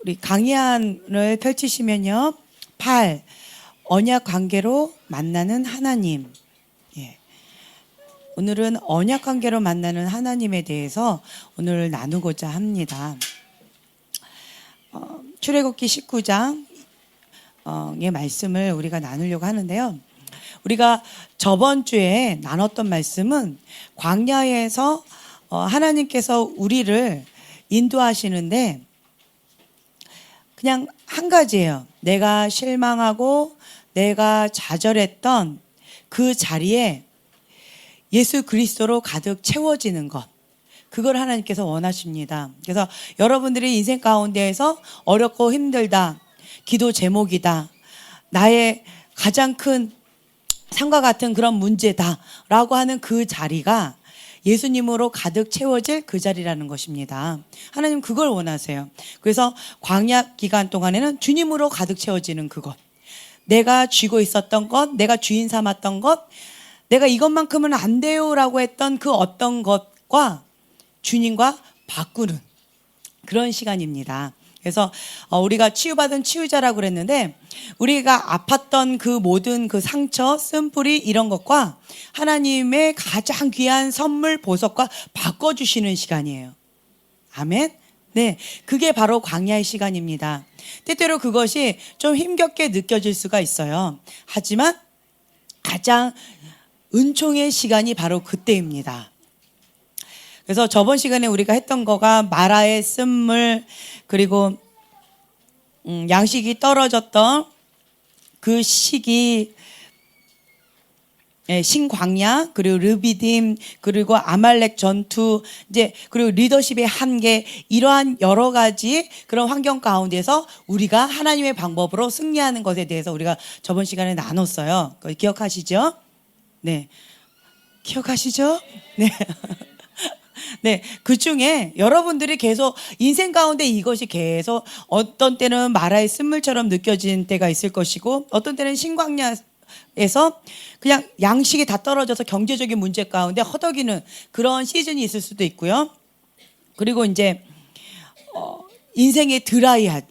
우리 강의안을 펼치시면요. 8. 언약 관계로 만나는 하나님. 예. 오늘은 언약 관계로 만나는 하나님에 대해서 오늘 나누고자 합니다. 출애굽기 19장의 말씀을 우리가 나누려고 하는데요. 우리가 저번 주에 나눴던 말씀은 광야에서 하나님께서 우리를 인도하시는데 그냥 한 가지예요. 내가 실망하고 내가 좌절했던 그 자리에 예수 그리스도로 가득 채워지는 것. 그걸 하나님께서 원하십니다. 그래서 여러분들이 인생 가운데에서 어렵고 힘들다, 기도 제목이다, 나의 가장 큰 삶과 같은 그런 문제다라고 하는 그 자리가 예수님으로 가득 채워질 그 자리라는 것입니다. 하나님 그걸 원하세요. 그래서 광야 기간 동안에는 주님으로 가득 채워지는 그것, 내가 쥐고 있었던 것, 내가 주인 삼았던 것, 내가 이것만큼은 안 돼요라고 했던 그 어떤 것과 주님과 바꾸는 그런 시간입니다. 그래서 우리가 치유받은 치유자라고 그랬는데 우리가 아팠던 그 모든 그 상처, 쓴뿌리 이런 것과 하나님의 가장 귀한 선물, 보석과 바꿔주시는 시간이에요. 아멘? 네, 그게 바로 광야의 시간입니다. 때때로 그것이 좀 힘겹게 느껴질 수가 있어요. 하지만 가장 은총의 시간이 바로 그때입니다. 그래서 저번 시간에 우리가 했던 거가 마라의 쓴물, 그리고 양식이 떨어졌던 그 시기, 신광야, 그리고 르비딤, 그리고 아말렉 전투, 이제 그리고 리더십의 한계, 이러한 여러 가지 그런 환경 가운데서 우리가 하나님의 방법으로 승리하는 것에 대해서 우리가 저번 시간에 나눴어요. 기억하시죠? 네, 기억하시죠? 네. 네, 그 중에 여러분들이 계속 인생 가운데 이것이 계속 어떤 때는 마라의 쓴물처럼 느껴진 때가 있을 것이고 어떤 때는 신광야에서 그냥 양식이 다 떨어져서 경제적인 문제 가운데 허덕이는 그런 시즌이 있을 수도 있고요. 그리고 이제 인생의 드라이 할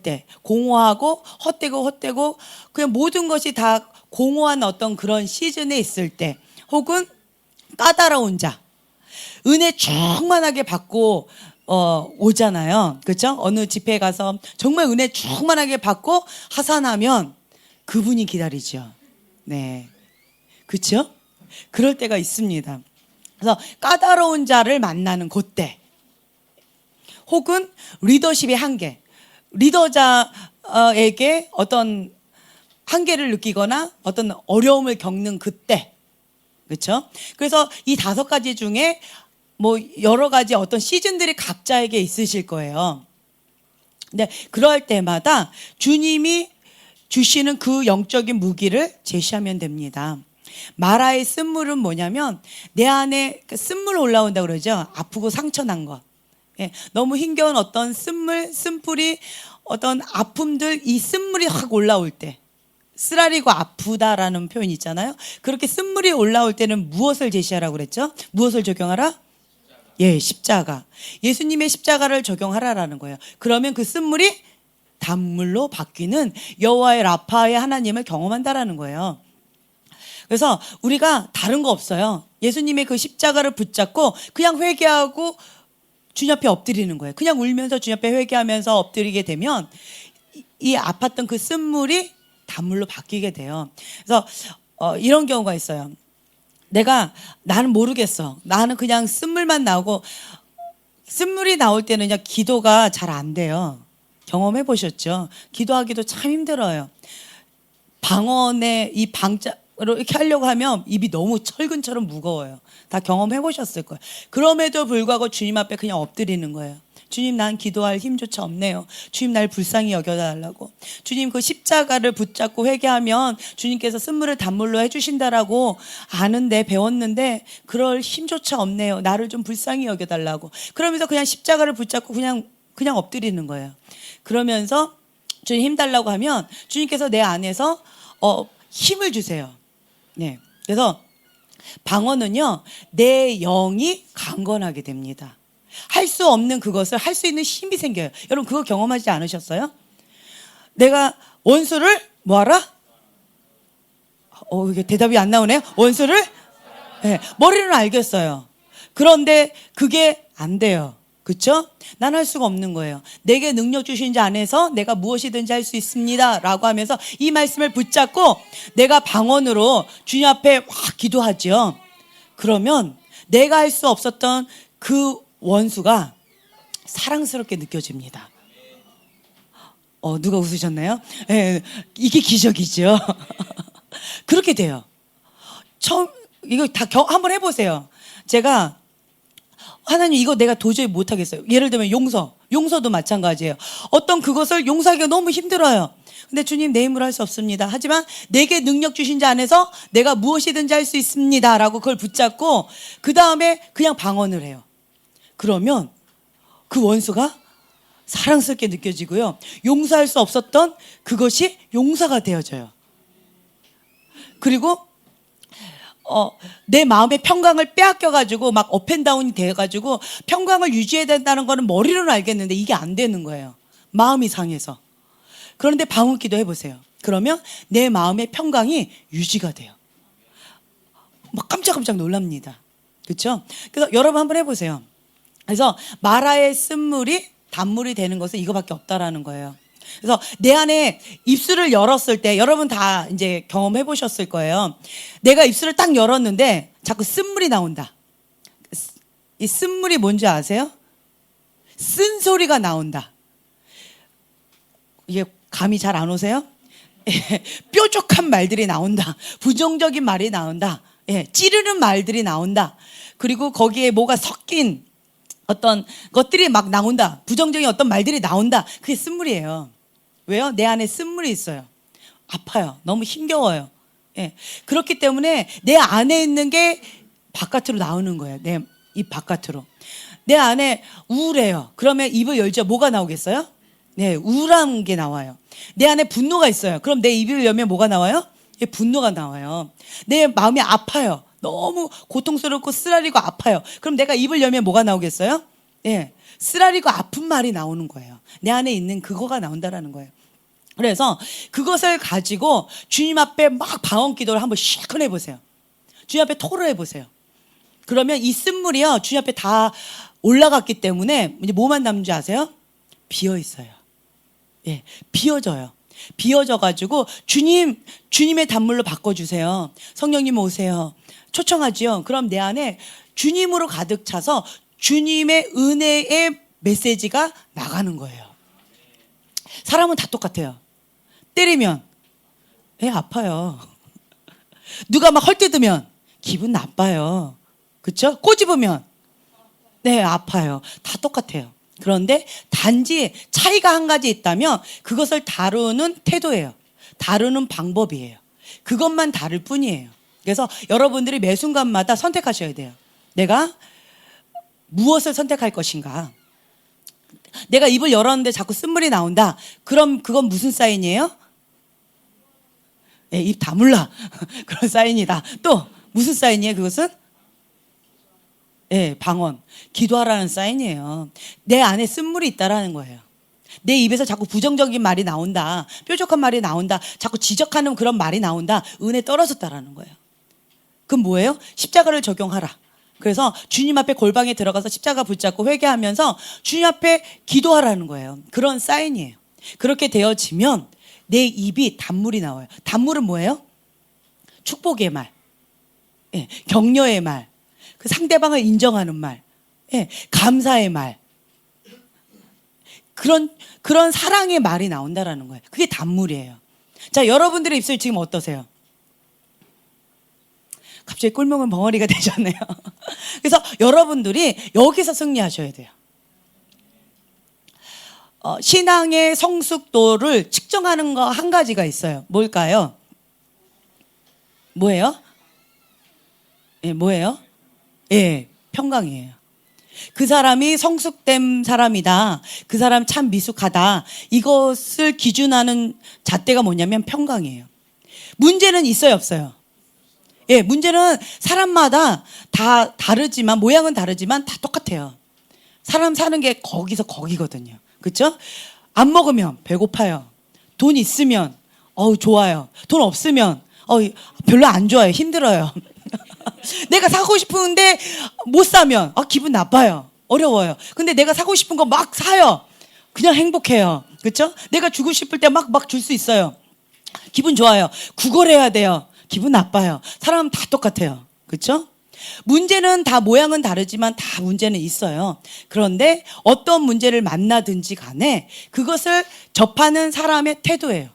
때 공허하고 헛되고 그냥 모든 것이 다 공허한 어떤 그런 시즌에 있을 때, 혹은 까다로운 자, 은혜 충만하게 받고 오잖아요. 그렇죠? 어느 집회에 가서 정말 은혜 충만하게 받고 하산하면 그분이 기다리죠. 네, 그렇죠? 그럴 때가 있습니다. 그래서 까다로운 자를 만나는 그때, 혹은 리더십의 한계, 리더자에게 어떤 한계를 느끼거나 어떤 어려움을 겪는 그때, 그렇죠? 그래서 이 5가지 중에 뭐 여러 가지 어떤 시즌들이 각자에게 있으실 거예요. 근데 그럴 때마다 주님이 주시는 그 영적인 무기를 제시하면 됩니다. 마라의 쓴물은 뭐냐면 내 안에 쓴물 올라온다고 그러죠. 아프고 상처 난 것. 너무 힘겨운 어떤 쓴물, 쓴뿌리, 어떤 아픔들, 이 쓴물이 확 올라올 때, 쓰라리고 아프다라는 표현이 있잖아요. 그렇게 쓴물이 올라올 때는 무엇을 제시하라고 그랬죠? 무엇을 적용하라? 예, 십자가. 예수님의 십자가를 적용하라라는 거예요. 그러면 그 쓴물이 단물로 바뀌는 여호와의 라파의 하나님을 경험한다라는 거예요. 그래서 우리가 다른 거 없어요. 예수님의 그 십자가를 붙잡고 그냥 회개하고 주님 앞에 엎드리는 거예요. 그냥 울면서 주님 앞에 회개하면서 엎드리게 되면 이 아팠던 그 쓴물이 단물로 바뀌게 돼요. 그래서 이런 경우가 있어요. 나는 모르겠어. 나는 그냥 쓴물만 나오고, 쓴물이 나올 때는 그냥 기도가 잘 안 돼요. 경험해 보셨죠? 기도하기도 참 힘들어요. 방언에 이 방자로 이렇게 하려고 하면 입이 너무 철근처럼 무거워요. 다 경험해 보셨을 거예요. 그럼에도 불구하고 주님 앞에 그냥 엎드리는 거예요. 주님, 난 기도할 힘조차 없네요. 주님, 날 불쌍히 여겨달라고. 주님, 그 십자가를 붙잡고 회개하면 주님께서 쓴물을 단물로 해주신다라고 아는데, 배웠는데 그럴 힘조차 없네요. 나를 좀 불쌍히 여겨달라고. 그러면서 그냥 십자가를 붙잡고 그냥 엎드리는 거예요. 그러면서 주님 힘 달라고 하면 주님께서 내 안에서 힘을 주세요. 네. 그래서 방언은요, 내 영이 강건하게 됩니다. 할 수 없는 그것을 할 수 있는 힘이 생겨요. 여러분 그거 경험하지 않으셨어요? 내가 원수를 뭐하라? 이게 대답이 안 나오네요. 원수를 네, 머리는 알겠어요. 그런데 그게 안 돼요. 그렇죠? 난 할 수가 없는 거예요. 내게 능력 주신 자 안에서 내가 무엇이든지 할 수 있습니다 라고 하면서 이 말씀을 붙잡고 내가 방언으로 주님 앞에 확 기도하죠. 그러면 내가 할 수 없었던 그 원수가 사랑스럽게 느껴집니다. 누가 웃으셨나요? 네, 이게 기적이죠. 그렇게 돼요. 이거 다 한번 해보세요. 제가 하나님 이거 내가 도저히 못하겠어요. 예를 들면 용서도 마찬가지예요. 어떤 그것을 용서하기가 너무 힘들어요. 근데 주님 내 힘으로 할 수 없습니다. 하지만 내게 능력 주신 자 안에서 내가 무엇이든지 할 수 있습니다 라고 그걸 붙잡고 그 다음에 그냥 방언을 해요. 그러면 그 원수가 사랑스럽게 느껴지고요. 용서할 수 없었던 그것이 용서가 되어져요. 그리고 내 마음의 평강을 빼앗겨가지고 막 업앤다운이 돼가지고 평강을 유지해야 된다는 거는 머리로는 알겠는데 이게 안 되는 거예요. 마음이 상해서. 그런데 방언기도 해보세요. 그러면 내 마음의 평강이 유지가 돼요. 막 깜짝깜짝 놀랍니다. 그렇죠? 그래서 여러분 한번 해보세요. 그래서 마라의 쓴물이 단물이 되는 것은 이거밖에 없다라는 거예요. 그래서 내 안에 입술을 열었을 때 여러분 다 이제 경험해 보셨을 거예요. 내가 입술을 딱 열었는데 자꾸 쓴물이 나온다. 이 쓴물이 뭔지 아세요? 쓴소리가 나온다. 이게 감이 잘 안 오세요? 뾰족한 말들이 나온다. 부정적인 말이 나온다. 찌르는 말들이 나온다. 그리고 거기에 뭐가 섞인 어떤 것들이 막 나온다. 부정적인 어떤 말들이 나온다. 그게 쓴물이에요. 왜요? 내 안에 쓴물이 있어요. 아파요. 너무 힘겨워요. 그렇기 때문에 내 안에 있는 게 바깥으로 나오는 거예요. 내 입 바깥으로. 내 안에 우울해요. 그러면 입을 열죠. 뭐가 나오겠어요? 네, 우울한 게 나와요. 내 안에 분노가 있어요. 그럼 내 입을 열면 뭐가 나와요? 분노가 나와요. 내 마음이 아파요. 너무 고통스럽고 쓰라리고 아파요. 그럼 내가 입을 열면 뭐가 나오겠어요? 쓰라리고 아픈 말이 나오는 거예요. 내 안에 있는 그거가 나온다라는 거예요. 그래서 그것을 가지고 주님 앞에 막 방언 기도를 한번 실컷 해보세요. 주님 앞에 토를 해보세요. 그러면 이 쓴물이요 주님 앞에 다 올라갔기 때문에 이제 뭐만 남는 줄 아세요? 비어 있어요. 비어져요. 비어져가지고 주님의 단물로 바꿔주세요. 성령님 오세요. 초청하지요. 그럼 내 안에 주님으로 가득 차서 주님의 은혜의 메시지가 나가는 거예요. 사람은 다 똑같아요. 때리면 아파요. 누가 막 헐뜯으면 기분 나빠요. 그렇죠? 꼬집으면 아파요. 다 똑같아요. 그런데 단지 차이가 한 가지 있다면 그것을 다루는 태도예요. 다루는 방법이에요. 그것만 다를 뿐이에요. 그래서 여러분들이 매 순간마다 선택하셔야 돼요. 내가 무엇을 선택할 것인가? 내가 입을 열었는데 자꾸 쓴물이 나온다. 그럼 그건 무슨 사인이에요? 입 다물라. 그런 사인이다. 또 무슨 사인이에요? 그것은? 방언. 기도하라는 사인이에요. 내 안에 쓴물이 있다라는 거예요. 내 입에서 자꾸 부정적인 말이 나온다. 뾰족한 말이 나온다. 자꾸 지적하는 그런 말이 나온다. 은혜 떨어졌다라는 거예요. 그럼 뭐예요? 십자가를 적용하라. 그래서 주님 앞에 골방에 들어가서 십자가 붙잡고 회개하면서 주님 앞에 기도하라는 거예요. 그런 사인이에요. 그렇게 되어지면 내 입이 단물이 나와요. 단물은 뭐예요? 축복의 말, 격려의 말, 그 상대방을 인정하는 말, 감사의 말, 그런 사랑의 말이 나온다라는 거예요. 그게 단물이에요. 자, 여러분들의 입술 지금 어떠세요? 갑자기 꿀먹은 벙어리가 되셨네요. 그래서 여러분들이 여기서 승리하셔야 돼요. 신앙의 성숙도를 측정하는 거 한 가지가 있어요. 뭘까요? 뭐예요? 뭐예요? 평강이에요. 그 사람이 성숙된 사람이다. 그 사람 참 미숙하다. 이것을 기준하는 잣대가 뭐냐면 평강이에요. 문제는 있어요, 없어요? 문제는 사람마다 다 다르지만, 모양은 다르지만 다 똑같아요. 사람 사는 게 거기서 거기거든요. 그렇죠? 안 먹으면 배고파요. 돈 있으면 좋아요. 돈 없으면 별로 안 좋아요. 힘들어요. 내가 사고 싶은데 못 사면 기분 나빠요. 어려워요. 근데 내가 사고 싶은 거 막 사요. 그냥 행복해요. 그렇죠? 내가 주고 싶을 때 막 줄 수 있어요. 기분 좋아요. 구걸해야 돼요. 기분 나빠요. 사람은 다 똑같아요. 그렇죠? 문제는 다 모양은 다르지만 다 문제는 있어요. 그런데 어떤 문제를 만나든지 간에 그것을 접하는 사람의 태도예요.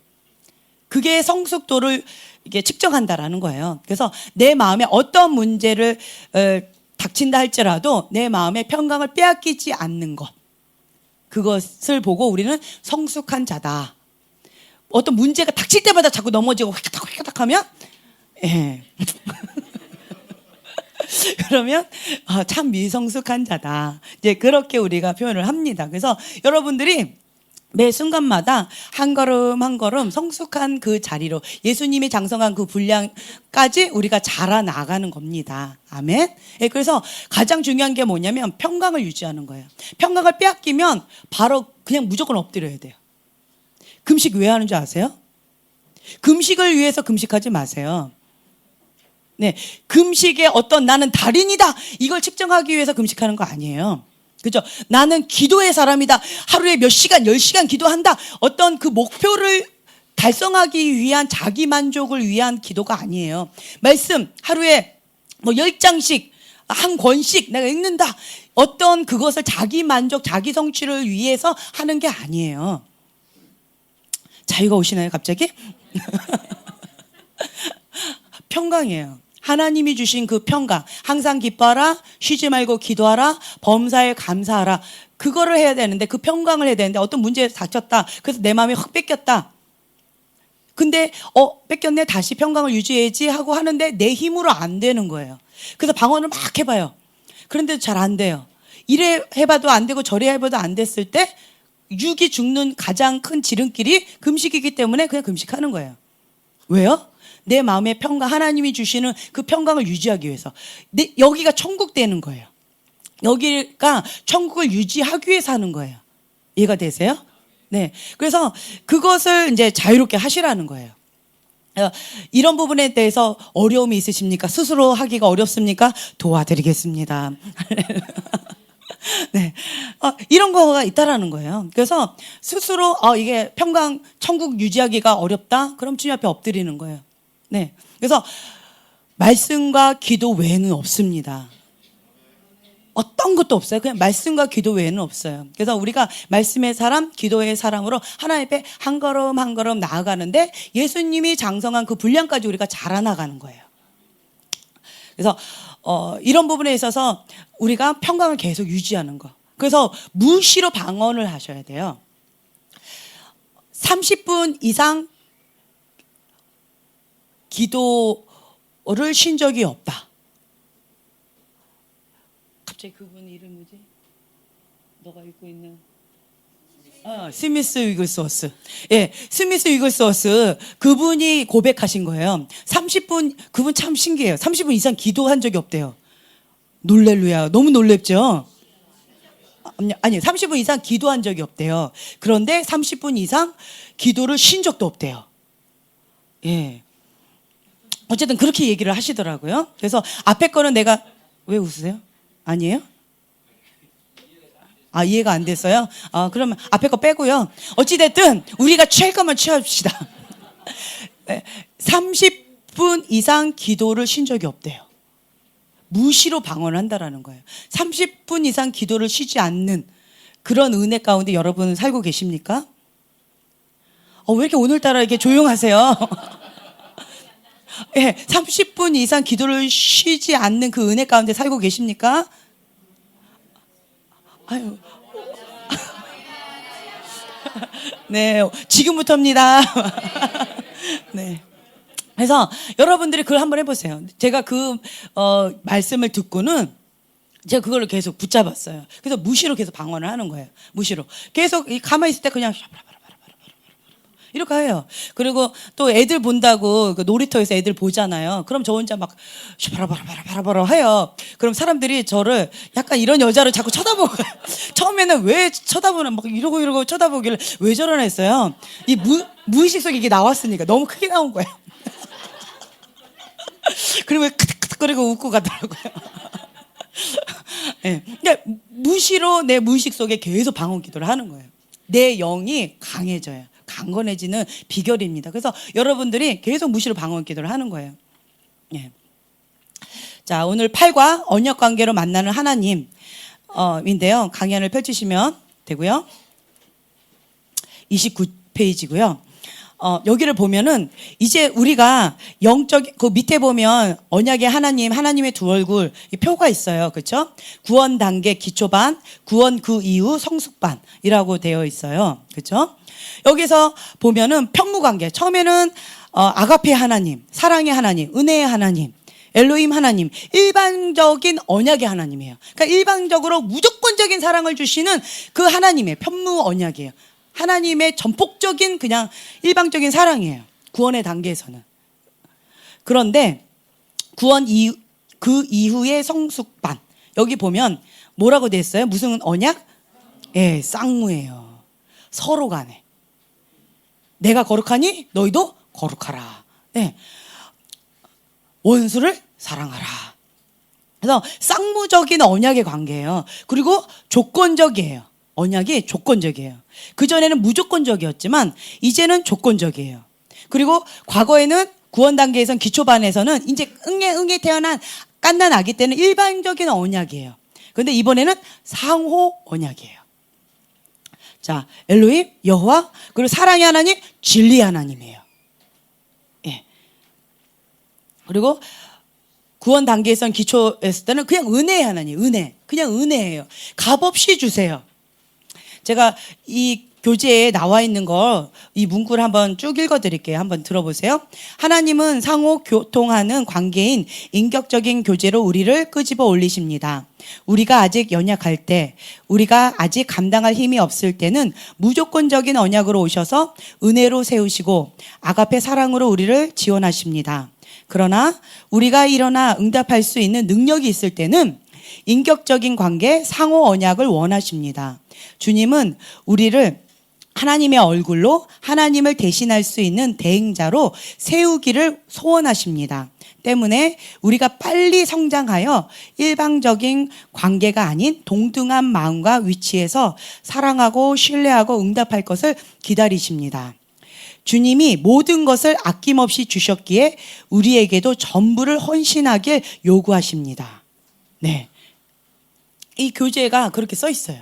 그게 성숙도를 이게 측정한다라는 거예요. 그래서 내 마음에 어떤 문제를 닥친다 할지라도 내 마음의 평강을 빼앗기지 않는 것. 그것을 보고 우리는 성숙한 자다. 어떤 문제가 닥칠 때마다 자꾸 넘어지고 휙탁 하면 그러면 참 미성숙한 자다. 이제 그렇게 우리가 표현을 합니다. 그래서 여러분들이 매 순간마다 한 걸음 한 걸음 성숙한 그 자리로 예수님이 장성한 그 분량까지 우리가 자라나가는 겁니다. 아멘. 그래서 가장 중요한 게 뭐냐면 평강을 유지하는 거예요. 평강을 빼앗기면 바로 그냥 무조건 엎드려야 돼요. 금식 왜 하는 줄 아세요? 금식을 위해서 금식하지 마세요. 네, 금식의 어떤 나는 달인이다 이걸 측정하기 위해서 금식하는 거 아니에요. 그죠? 나는 기도의 사람이다. 하루에 몇 시간, 10시간 기도한다. 어떤 그 목표를 달성하기 위한 자기 만족을 위한 기도가 아니에요. 말씀 하루에 10장씩 한 권씩 내가 읽는다. 어떤 그것을 자기 만족, 자기 성취를 위해서 하는 게 아니에요. 자유가 오시나요, 갑자기? 평강이에요. 하나님이 주신 그 평강, 항상 기뻐하라, 쉬지 말고 기도하라, 범사에 감사하라. 그거를 해야 되는데, 그 평강을 해야 되는데 어떤 문제에 닥쳤다. 그래서 내 마음이 확 뺏겼다. 근데 뺏겼네, 다시 평강을 유지해야지 하고 하는데 내 힘으로 안 되는 거예요. 그래서 방언을 막 해봐요. 그런데도 잘 안 돼요. 이래 해봐도 안 되고 저래 해봐도 안 됐을 때 육이 죽는 가장 큰 지름길이 금식이기 때문에 그냥 금식하는 거예요. 왜요? 내 마음의 평강, 하나님이 주시는 그 평강을 유지하기 위해서. 여기가 천국 되는 거예요. 여기가 천국을 유지하기 위해서 하는 거예요. 이해가 되세요? 네. 그래서 그것을 이제 자유롭게 하시라는 거예요. 이런 부분에 대해서 어려움이 있으십니까? 스스로 하기가 어렵습니까? 도와드리겠습니다. 네. 이런 거가 있다라는 거예요. 그래서 스스로 이게 평강, 천국 유지하기가 어렵다? 그럼 주님 앞에 엎드리는 거예요. 네. 그래서 말씀과 기도 외에는 없습니다. 어떤 것도 없어요. 그냥 말씀과 기도 외에는 없어요. 그래서 우리가 말씀의 사람, 기도의 사람으로 하나님 앞에 한 걸음 한 걸음 나아가는데 예수님이 장성한 그 분량까지 우리가 자라나가는 거예요. 그래서 이런 부분에 있어서 우리가 평강을 계속 유지하는 거. 그래서 무시로 방언을 하셔야 돼요. 30분 이상 기도를 쉰 적이 없다. 갑자기 그분 이름 뭐지? 너가 읽고 있는 스미스 위글스워스. 예, 스미스 위글스워스 그분이 고백하신 거예요. 30분 그분 참 신기해요. 30분 이상 기도한 적이 없대요. 놀랄루야. 너무 놀랍죠? 아니 30분 이상 기도한 적이 없대요. 그런데 30분 이상 기도를 쉰 적도 없대요. 예. 어쨌든 그렇게 얘기를 하시더라고요. 그래서 앞에 거는 내가 왜 웃으세요? 아니에요? 이해가 안 됐어요? 그러면 앞에 거 빼고요. 어찌됐든 우리가 취할 것만 취합시다. 30분 이상 기도를 쉰 적이 없대요. 무시로 방언을 한다라는 거예요. 30분 이상 기도를 쉬지 않는 그런 은혜 가운데 여러분 살고 계십니까? 왜 이렇게 오늘따라 이렇게 조용하세요? 예, 30분 이상 기도를 쉬지 않는 그 은혜 가운데 살고 계십니까? 아유. 네, 지금부터입니다. 네. 그래서 여러분들이 그걸 한번 해보세요. 제가 그 말씀을 듣고는 제가 그걸 계속 붙잡았어요. 그래서 무시로 계속 방언을 하는 거예요. 무시로. 계속 가만히 있을 때 그냥 이렇게 해요. 그리고 또 애들 본다고 그 놀이터에서 애들 보잖아요. 그럼 저 혼자 막 바라바라 해요. 그럼 사람들이 저를 약간 이런 여자를 자꾸 쳐다보고 처음에는 왜 쳐다보는 막 이러고 쳐다보길래 왜 저러나 했어요. 이 무의식 속에 이게 나왔으니까 너무 크게 나온 거예요. 그리고 크득크득거리고 웃고 가더라고요. 네. 그러니까 무시로 내 무의식 속에 계속 방언 기도를 하는 거예요. 내 영이 강해져요. 강건해지는 비결입니다. 그래서 여러분들이 계속 무시로 방언 기도를 하는 거예요. 네. 자, 오늘 8과 언약 관계로 만나는 하나님 인데요. 강연을 펼치시면 되고요. 29페이지고요. 여기를 보면은 이제 우리가 영적 그 밑에 보면 언약의 하나님, 하나님의 두 얼굴 이 표가 있어요. 그렇죠? 구원 단계 기초반, 구원 그 이후 성숙반이라고 되어 있어요. 그렇죠? 여기서 보면은 편무관계. 처음에는 아가페 하나님, 사랑의 하나님, 은혜의 하나님, 엘로힘 하나님, 일반적인 언약의 하나님이에요. 그러니까 일반적으로 무조건적인 사랑을 주시는 그 하나님의 편무 언약이에요. 하나님의 전폭적인 그냥 일방적인 사랑이에요. 구원의 단계에서는. 그런데 구원 그 이후의 성숙반. 여기 보면 뭐라고 돼 있어요? 무슨 언약? 예, 쌍무예요. 서로 간에. 내가 거룩하니 너희도 거룩하라. 네. 원수를 사랑하라. 그래서 쌍무적인 언약의 관계예요. 그리고 조건적이에요. 언약이 조건적이에요. 그전에는 무조건적이었지만 이제는 조건적이에요. 그리고 과거에는 구원 단계에선 기초반에서는 이제 응애 태어난 갓난 아기 때는 일반적인 언약이에요. 그런데 이번에는 상호 언약이에요. 자, 엘로힘, 여호와, 그리고 사랑의 하나님, 진리의 하나님이에요. 예. 그리고 구원 단계에선 기초였을 때는 그냥 은혜의 하나님, 은혜. 그냥 은혜예요. 값없이 주세요. 제가 이 교재에 나와 있는 걸 이 문구를 한번 쭉 읽어드릴게요. 한번 들어보세요. 하나님은 상호 교통하는 관계인 인격적인 교제로 우리를 끄집어 올리십니다. 우리가 아직 연약할 때, 우리가 아직 감당할 힘이 없을 때는 무조건적인 언약으로 오셔서 은혜로 세우시고 아가페 사랑으로 우리를 지원하십니다. 그러나 우리가 일어나 응답할 수 있는 능력이 있을 때는 인격적인 관계, 상호 언약을 원하십니다. 주님은 우리를 하나님의 얼굴로 하나님을 대신할 수 있는 대행자로 세우기를 소원하십니다. 때문에 우리가 빨리 성장하여 일방적인 관계가 아닌 동등한 마음과 위치에서 사랑하고 신뢰하고 응답할 것을 기다리십니다. 주님이 모든 것을 아낌없이 주셨기에 우리에게도 전부를 헌신하길 요구하십니다. 네. 이 교재가 그렇게 써 있어요.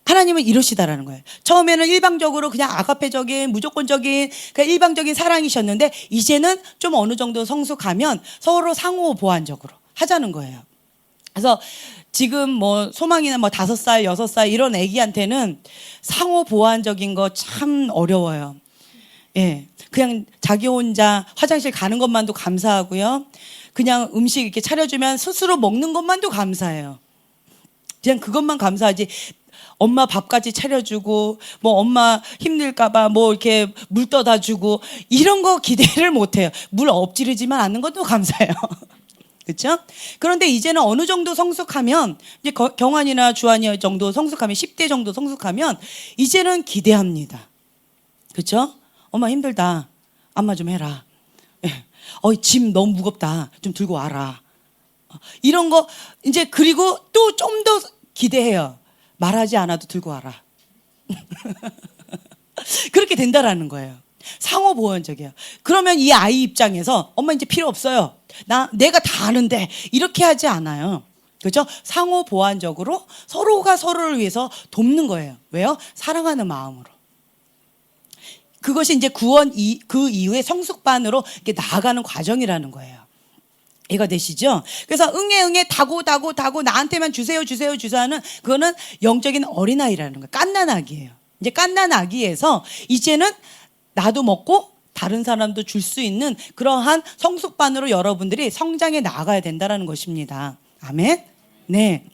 하나님은 이러시다라는 거예요. 처음에는 일방적으로 그냥 아가페적인 무조건적인 그냥 일방적인 사랑이셨는데 이제는 좀 어느 정도 성숙하면 서로 상호 보완적으로 하자는 거예요. 그래서 지금 뭐 소망이나 뭐 5살, 6살 이런 애기한테는 상호 보완적인 거 참 어려워요. 예. 그냥 자기 혼자 화장실 가는 것만도 감사하고요. 그냥 음식 이렇게 차려주면 스스로 먹는 것만도 감사해요. 그냥 그것만 감사하지. 엄마 밥까지 차려주고 뭐 엄마 힘들까봐 뭐 이렇게 물 떠다 주고 이런 거 기대를 못해요. 물 엎지르지만 않는 것도 감사해요. 그렇죠? 그런데 이제는 어느 정도 성숙하면 이제 경환이나 주한이 정도 성숙하면 10대 정도 성숙하면 이제는 기대합니다. 그렇죠? 엄마 힘들다. 안마 좀 해라. 짐 너무 무겁다. 좀 들고 와라. 이런 거 이제 그리고 또 좀 더 기대해요. 말하지 않아도 들고 와라. 그렇게 된다라는 거예요. 상호 보완적이에요. 그러면 이 아이 입장에서 엄마 이제 필요 없어요. 내가 다 아는데 이렇게 하지 않아요. 그렇죠? 상호 보완적으로 서로가 서로를 위해서 돕는 거예요. 왜요? 사랑하는 마음으로. 그것이 이제 구원 그 이후에 성숙반으로 이렇게 나아가는 과정이라는 거예요. 이해가 되시죠? 그래서 응애 다고 나한테만 주세요 하는 그거는 영적인 어린아이라는 거예요. 갓난아기예요. 이제 갓난아기에서 이제는 나도 먹고 다른 사람도 줄 수 있는 그러한 성숙반으로 여러분들이 성장해 나아가야 된다는 것입니다. 아멘? 네.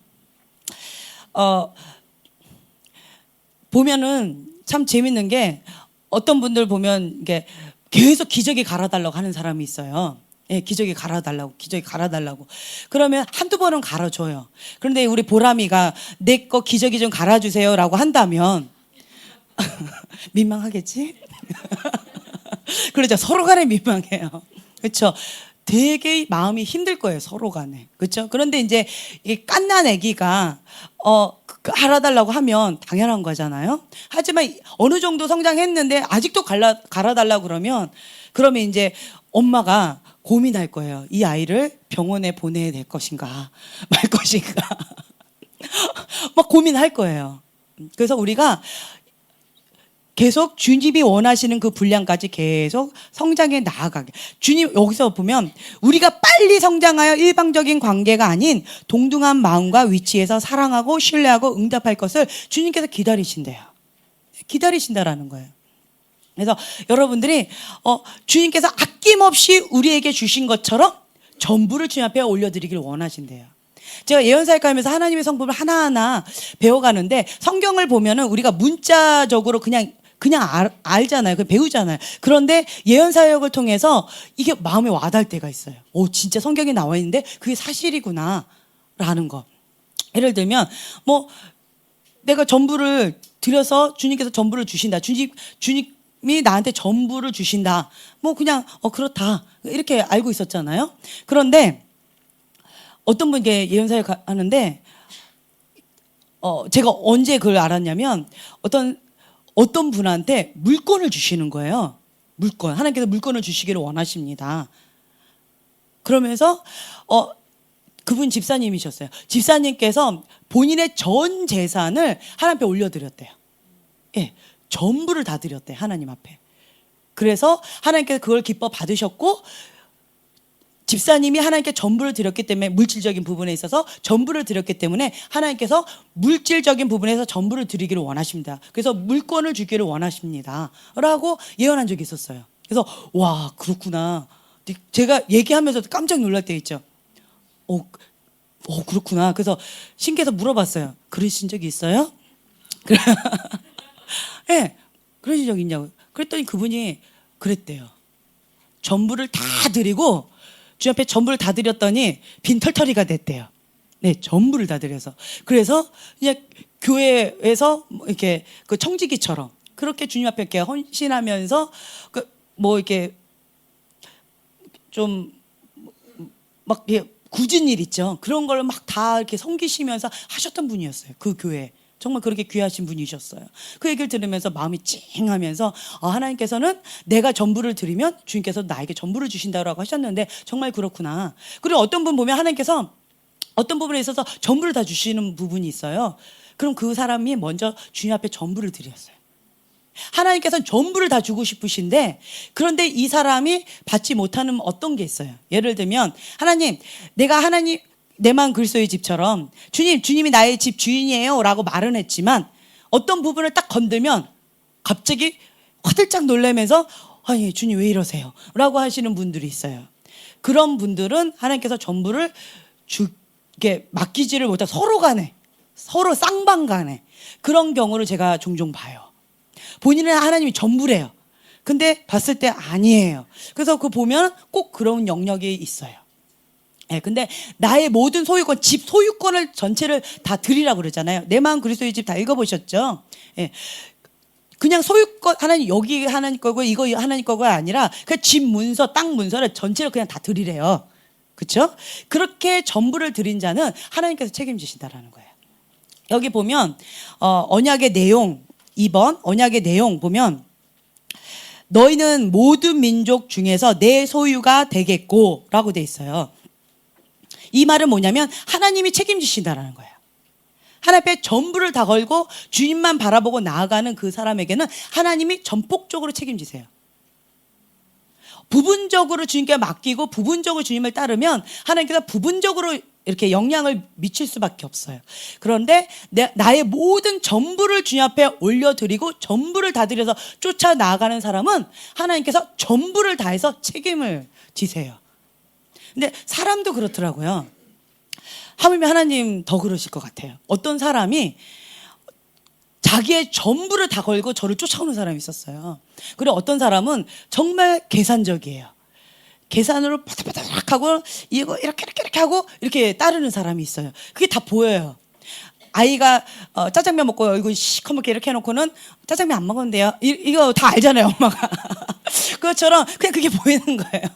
보면은 참 재밌는 게 어떤 분들 보면 이게 계속 기저귀 갈아달라고 하는 사람이 있어요. 예, 기저귀 갈아달라고. 그러면 한두 번은 갈아줘요. 그런데 우리 보람이가 내 거 기저귀 좀 갈아주세요라고 한다면 민망하겠지? 그렇죠. 서로 간에 민망해요. 그렇죠. 되게 마음이 힘들 거예요. 서로 간에. 그렇죠. 그런데 이제 이 갓난 아기가 갈아달라고 하면 당연한 거잖아요. 하지만 어느 정도 성장했는데 아직도 갈아달라고 그러면 이제 엄마가 고민할 거예요. 이 아이를 병원에 보내야 될 것인가 말 것인가 막 고민할 거예요. 그래서 우리가 계속 주님이 원하시는 그 분량까지 계속 성장해 나아가게. 주님 여기서 보면 우리가 빨리 성장하여 일방적인 관계가 아닌 동등한 마음과 위치에서 사랑하고 신뢰하고 응답할 것을 주님께서 기다리신대요. 기다리신다라는 거예요. 그래서 여러분들이 주님께서 아낌없이 우리에게 주신 것처럼 전부를 주님 앞에 올려드리길 원하신대요. 제가 예언사역회 하면서 하나님의 성품을 하나하나 배워가는데 성경을 보면은 우리가 문자적으로 그냥 알잖아요. 배우잖아요. 그런데 예언사역을 통해서 이게 마음에 와닿을 때가 있어요. 오, 진짜 성경에 나와 있는데 그게 사실이구나 라는 거. 예를 들면 내가 전부를 드려서 주님께서 전부를 주신다. 주님이 나한테 전부를 주신다. 그냥 그렇다 이렇게 알고 있었잖아요. 그런데 어떤 분께 예언사역 하는데 제가 언제 그걸 알았냐면 어떤 분한테 물건을 주시는 거예요. 물건. 하나님께서 물건을 주시기를 원하십니다. 그러면서 그분 집사님이셨어요. 집사님께서 본인의 전 재산을 하나님 앞에 올려드렸대요. 예, 전부를 다 드렸대요. 하나님 앞에. 그래서 하나님께서 그걸 기뻐 받으셨고 집사님이 하나님께 전부를 드렸기 때문에 물질적인 부분에 있어서 전부를 드렸기 때문에 하나님께서 물질적인 부분에서 전부를 드리기를 원하십니다. 그래서 물건을 주기를 원하십니다. 라고 예언한 적이 있었어요. 그래서 와 그렇구나. 제가 얘기하면서도 깜짝 놀랄 때 있죠. 그렇구나. 그래서 신께서 물어봤어요. 그러신 적이 있어요? 네, 그러신 적 있냐고. 그랬더니 그분이 그랬대요. 전부를 다 드리고 주님 앞에 전부를 다 드렸더니 빈털터리가 됐대요. 네, 전부를 다 드려서. 그래서 그냥 교회에서 이렇게 그 청지기처럼 그렇게 주님 앞에 이렇게 헌신하면서 이렇게 좀 막 굳은 일 있죠. 그런 걸 막 다 이렇게 섬기시면서 하셨던 분이었어요. 그 교회. 정말 그렇게 귀하신 분이셨어요. 그 얘기를 들으면서 마음이 찡하면서 하나님께서는 내가 전부를 드리면 주님께서 나에게 전부를 주신다고 하셨는데 정말 그렇구나. 그리고 어떤 분 보면 하나님께서 어떤 부분에 있어서 전부를 다 주시는 부분이 있어요. 그럼 그 사람이 먼저 주님 앞에 전부를 드렸어요. 하나님께서는 전부를 다 주고 싶으신데 그런데 이 사람이 받지 못하는 어떤 게 있어요. 예를 들면 하나님 내 마음 그리스도의 집처럼 주님이 나의 집 주인이에요 라고 말은 했지만 어떤 부분을 딱 건들면 갑자기 화들짝 놀라면서 아니 주님 왜 이러세요 라고 하시는 분들이 있어요. 그런 분들은 하나님께서 전부를 주게 맡기지를 못하고 서로 쌍방간에 그런 경우를 제가 종종 봐요. 본인은 하나님이 전부래요. 근데 봤을 때 아니에요. 그래서 보면 꼭 그런 영역이 있어요. 예, 근데 나의 모든 소유권, 집 소유권을 전체를 다 드리라고 그러잖아요. 내 마음 그리스도의 집 다 읽어보셨죠? 예. 그냥 소유권, 하나님, 여기 하나님 거고, 이거 하나님 거가 아니라, 그 집 문서, 땅 문서를 전체를 그냥 다 드리래요. 그쵸? 그렇게 전부를 드린 자는 하나님께서 책임지신다라는 거예요. 여기 보면, 언약의 내용, 2번, 언약의 내용 보면, 너희는 모든 민족 중에서 내 소유가 되겠고, 라고 돼 있어요. 이 말은 뭐냐면 하나님이 책임지신다라는 거예요. 하나님 앞에 전부를 다 걸고 주님만 바라보고 나아가는 그 사람에게는 하나님이 전폭적으로 책임지세요. 부분적으로 주님께 맡기고 부분적으로 주님을 따르면 하나님께서 부분적으로 이렇게 영향을 미칠 수밖에 없어요. 그런데 나의 모든 전부를 주님 앞에 올려드리고 전부를 다 드려서 쫓아 나아가는 사람은 하나님께서 전부를 다해서 책임을 지세요. 근데 사람도 그렇더라고요. 하물며 하나님 더 그러실 것 같아요. 어떤 사람이 자기의 전부를 다 걸고 저를 쫓아오는 사람이 있었어요. 그리고 어떤 사람은 정말 계산적이에요. 계산으로 바닥바닥 하고 이거 이렇게 하고 이렇게 따르는 사람이 있어요. 그게 다 보여요. 아이가 짜장면 먹고 이거 시커멓게 이렇게 해놓고는 짜장면 안 먹었는데요. 이거 다 알잖아요, 엄마가. 그것처럼 그냥 그게 보이는 거예요.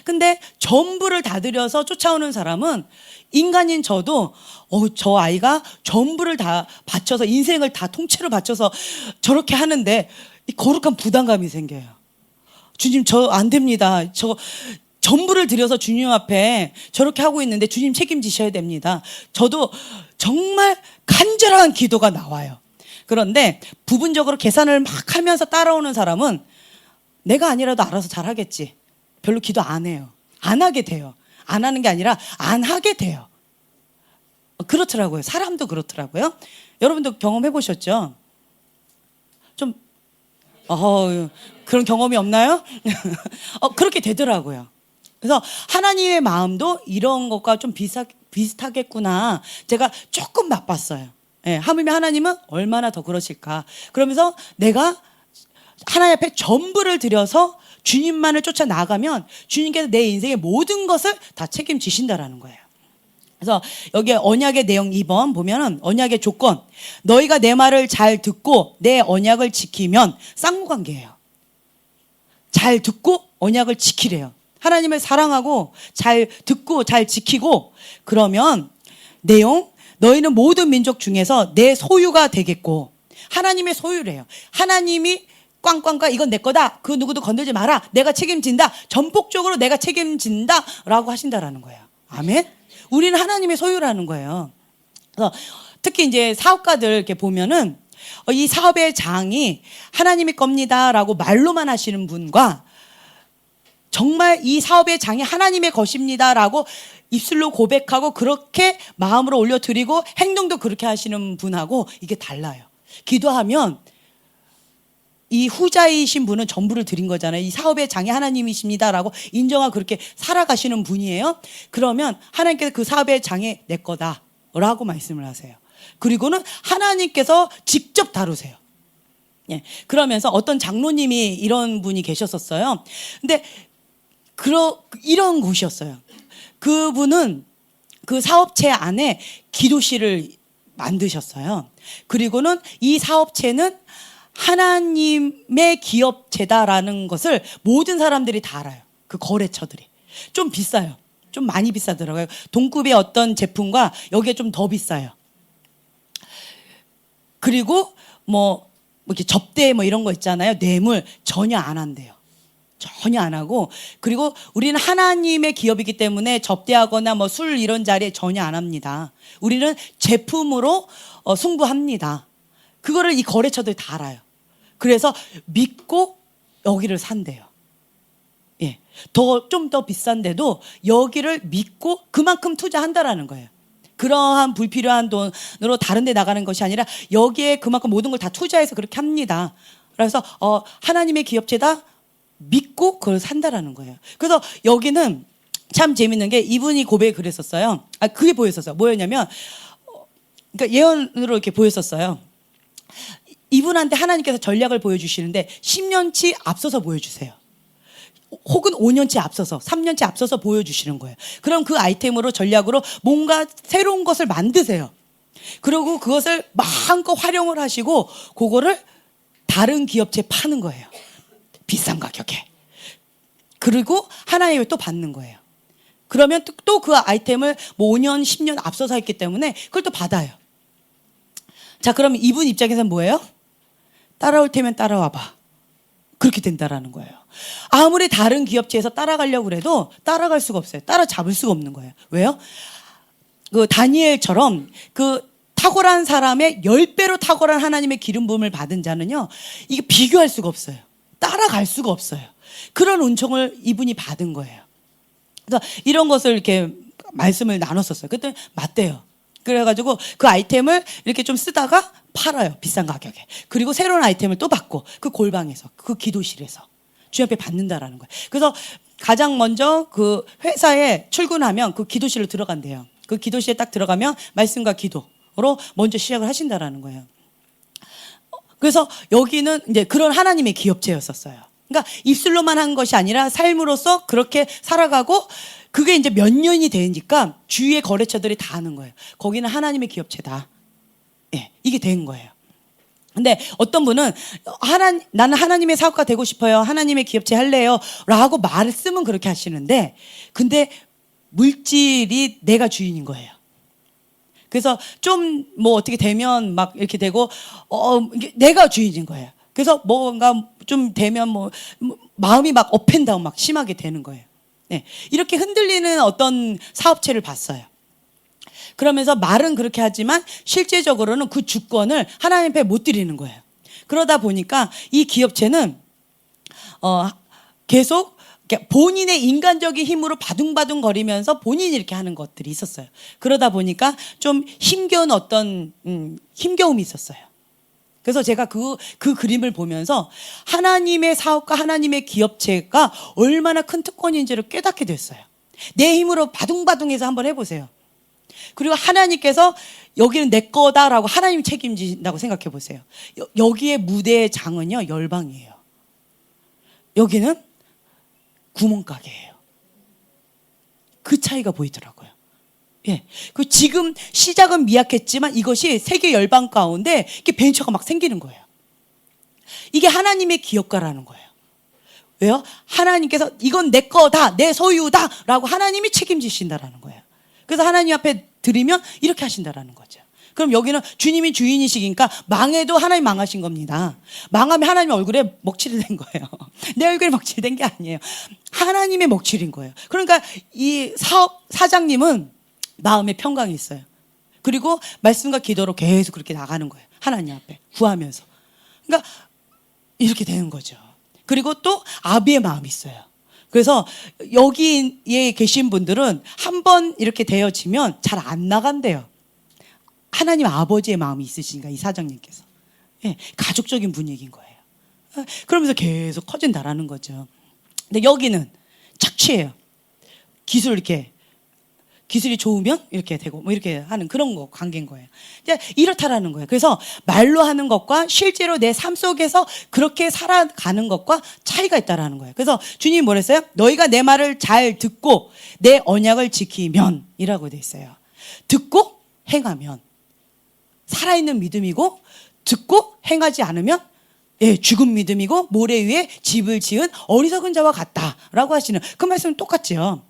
근데 전부를 다 들여서 쫓아오는 사람은 인간인 저도 저 아이가 전부를 다 바쳐서 인생을 다 통째로 바쳐서 저렇게 하는데 이 거룩한 부담감이 생겨요. 주님 저 안 됩니다. 저 전부를 들여서 주님 앞에 저렇게 하고 있는데 주님 책임지셔야 됩니다. 저도 정말 간절한 기도가 나와요. 그런데 부분적으로 계산을 막 하면서 따라오는 사람은 내가 아니라도 알아서 잘하겠지. 별로 기도 안 해요. 안 하게 돼요. 안 하는 게 아니라 안 하게 돼요. 그렇더라고요. 사람도 그렇더라고요. 여러분도 경험해 보셨죠? 좀 그런 경험이 없나요? 그렇게 되더라고요. 그래서 하나님의 마음도 이런 것과 좀 비슷하겠구나. 제가 조금 맛봤어요. 예, 하물며 하나님은 얼마나 더 그러실까. 그러면서 내가 하나님 앞에 전부를 들여서 주님만을 쫓아 나가면 주님께서 내 인생의 모든 것을 다 책임지신다라는 거예요. 그래서 여기 언약의 내용 2번 보면은 언약의 조건, 너희가 내 말을 잘 듣고 내 언약을 지키면 쌍무관계예요. 잘 듣고 언약을 지키래요. 하나님을 사랑하고 잘 듣고 잘 지키고 그러면 내용, 너희는 모든 민족 중에서 내 소유가 되겠고, 하나님의 소유래요. 하나님이 꽝꽝꽝 이건 내 거다. 그 누구도 건들지 마라. 내가 책임진다. 전폭적으로 내가 책임진다. 라고 하신다라는 거예요. 아멘. 우리는 하나님의 소유라는 거예요. 그래서 특히 이제 사업가들 이렇게 보면은 이 사업의 장이 하나님의 겁니다라고 말로만 하시는 분과 정말 이 사업의 장이 하나님의 것입니다라고 입술로 고백하고 그렇게 마음으로 올려드리고 행동도 그렇게 하시는 분하고 이게 달라요. 기도하면 이 후자이신 분은 전부를 드린 거잖아요. 이 사업의 장이 하나님이십니다라고 인정하고 그렇게 살아가시는 분이에요. 그러면 하나님께서 그 사업의 장이 내 거다라고 말씀을 하세요. 그리고는 하나님께서 직접 다루세요. 예. 그러면서 어떤 장로님이 이런 분이 계셨었어요. 근데 이런 곳이었어요. 그분은 그 사업체 안에 기도실을 만드셨어요. 그리고는 이 사업체는 하나님의 기업체다라는 것을 모든 사람들이 다 알아요. 그 거래처들이. 좀 비싸요. 좀 많이 비싸더라고요. 동급의 어떤 제품과 여기에 좀 더 비싸요. 그리고 뭐 이렇게 접대 뭐 이런 거 있잖아요. 뇌물 전혀 안 한대요. 전혀 안 하고, 그리고 우리는 하나님의 기업이기 때문에 접대하거나 뭐 술 이런 자리에 전혀 안 합니다. 우리는 제품으로 승부합니다. 그거를 이 거래처들이 다 알아요. 그래서 믿고 여기를 산대요. 예. 좀 더 비싼데도 여기를 믿고 그만큼 투자한다라는 거예요. 그러한 불필요한 돈으로 다른 데 나가는 것이 아니라 여기에 그만큼 모든 걸 다 투자해서 그렇게 합니다. 그래서 하나님의 기업체다 믿고 그걸 산다라는 거예요. 그래서 여기는 참 재밌는 게 이분이 고백을 그랬었어요. 그게 보였었어요. 뭐였냐면 그러니까 예언으로 이렇게 보였었어요. 이분한테 하나님께서 전략을 보여주시는데 10년치 앞서서 보여주세요. 혹은 5년치 앞서서 3년치 앞서서 보여주시는 거예요. 그럼 그 아이템으로 전략으로 뭔가 새로운 것을 만드세요. 그리고 그것을 마음껏 활용을 하시고 그거를 다른 기업체에 파는 거예요. 비싼 가격에. 그리고 하나님을 또 받는 거예요. 그러면 또 그 아이템을 뭐 5년, 10년 앞서서 했기 때문에 그걸 또 받아요. 자, 그럼 이분 입장에서는 뭐예요? 따라올 테면 따라와봐. 그렇게 된다라는 거예요. 아무리 다른 기업체에서 따라가려고 해도 따라갈 수가 없어요. 따라잡을 수가 없는 거예요. 왜요? 그 다니엘처럼 그 탁월한 사람의 10배로 탁월한 하나님의 기름 부음을 받은 자는요, 이게 비교할 수가 없어요. 따라갈 수가 없어요. 그런 은총을 이분이 받은 거예요. 그래서 이런 것을 이렇게 말씀을 나눴었어요. 그때 맞대요. 그래가지고 그 아이템을 이렇게 좀 쓰다가 팔아요. 비싼 가격에. 그리고 새로운 아이템을 또 받고 그 골방에서, 그 기도실에서 주님 앞에 받는다라는 거예요. 그래서 가장 먼저 그 회사에 출근하면 그 기도실로 들어간대요. 그 기도실에 딱 들어가면 말씀과 기도로 먼저 시작을 하신다라는 거예요. 그래서 여기는 이제 그런 하나님의 기업체였었어요. 그러니까 입술로만 한 것이 아니라 삶으로서 그렇게 살아가고 그게 이제 몇 년이 되니까 주위의 거래처들이 다 아는 거예요. 거기는 하나님의 기업체다. 예, 이게 된 거예요. 근데 어떤 분은 나는 하나님의 사업가 되고 싶어요. 하나님의 기업체 할래요. 라고 말씀은 그렇게 하시는데 근데 물질이 내가 주인인 거예요. 그래서 좀 뭐 어떻게 되면 막 이렇게 되고 내가 주인인 거예요. 그래서 뭔가 좀 되면 뭐 마음이 막 업앤다운 막 심하게 되는 거예요. 네. 이렇게 흔들리는 어떤 사업체를 봤어요. 그러면서 말은 그렇게 하지만 실제적으로는 그 주권을 하나님 앞에 못 드리는 거예요. 그러다 보니까 이 기업체는 계속 본인의 인간적인 힘으로 바둥바둥 거리면서 본인이 이렇게 하는 것들이 있었어요. 그러다 보니까 좀 힘겨운 어떤 힘겨움이 있었어요. 그래서 제가 그 그림을 보면서 하나님의 사업과 하나님의 기업체가 얼마나 큰 특권인지를 깨닫게 됐어요. 내 힘으로 바둥바둥해서 한번 해보세요. 그리고 하나님께서 여기는 내 거다라고 하나님이 책임진다고 생각해 보세요. 여기에 무대의 장은요 열방이에요. 여기는 구멍가게예요. 그 차이가 보이더라고요. 예. 그 지금 시작은 미약했지만 이것이 세계 열방 가운데 이게 벤처가 막 생기는 거예요. 이게 하나님의 기업가라는 거예요. 왜요? 하나님께서 이건 내 거다, 내 소유다라고 하나님이 책임지신다라는 거예요. 그래서 하나님 앞에 드리면 이렇게 하신다라는 거죠. 그럼 여기는 주님이 주인이시니까 망해도 하나님 망하신 겁니다. 망하면 하나님 얼굴에 먹칠이 된 거예요. 내 얼굴에 먹칠이 된 게 아니에요. 하나님의 먹칠인 거예요. 그러니까 이 사장님은 마음에 평강이 있어요. 그리고 말씀과 기도로 계속 그렇게 나가는 거예요. 하나님 앞에 구하면서. 그러니까 이렇게 되는 거죠. 그리고 또 아비의 마음이 있어요. 그래서 여기에 계신 분들은 한번 이렇게 되어지면 잘 안 나간대요. 하나님 아버지의 마음이 있으시니까 이 사장님께서. 예, 가족적인 분위기인 거예요. 그러면서 계속 커진다라는 거죠. 근데 여기는 착취예요. 기술이 좋으면 이렇게 되고 뭐 이렇게 하는 그런 거 관계인 거예요. 이제 이렇다라는 거예요. 그래서 말로 하는 것과 실제로 내 삶 속에서 그렇게 살아가는 것과 차이가 있다라는 거예요. 그래서 주님이 뭐랬어요? 너희가 내 말을 잘 듣고 내 언약을 지키면이라고 돼 있어요. 듣고 행하면 살아있는 믿음이고 듣고 행하지 않으면 죽은 믿음이고 모래 위에 집을 지은 어리석은 자와 같다라고 하시는 그 말씀은 똑같죠.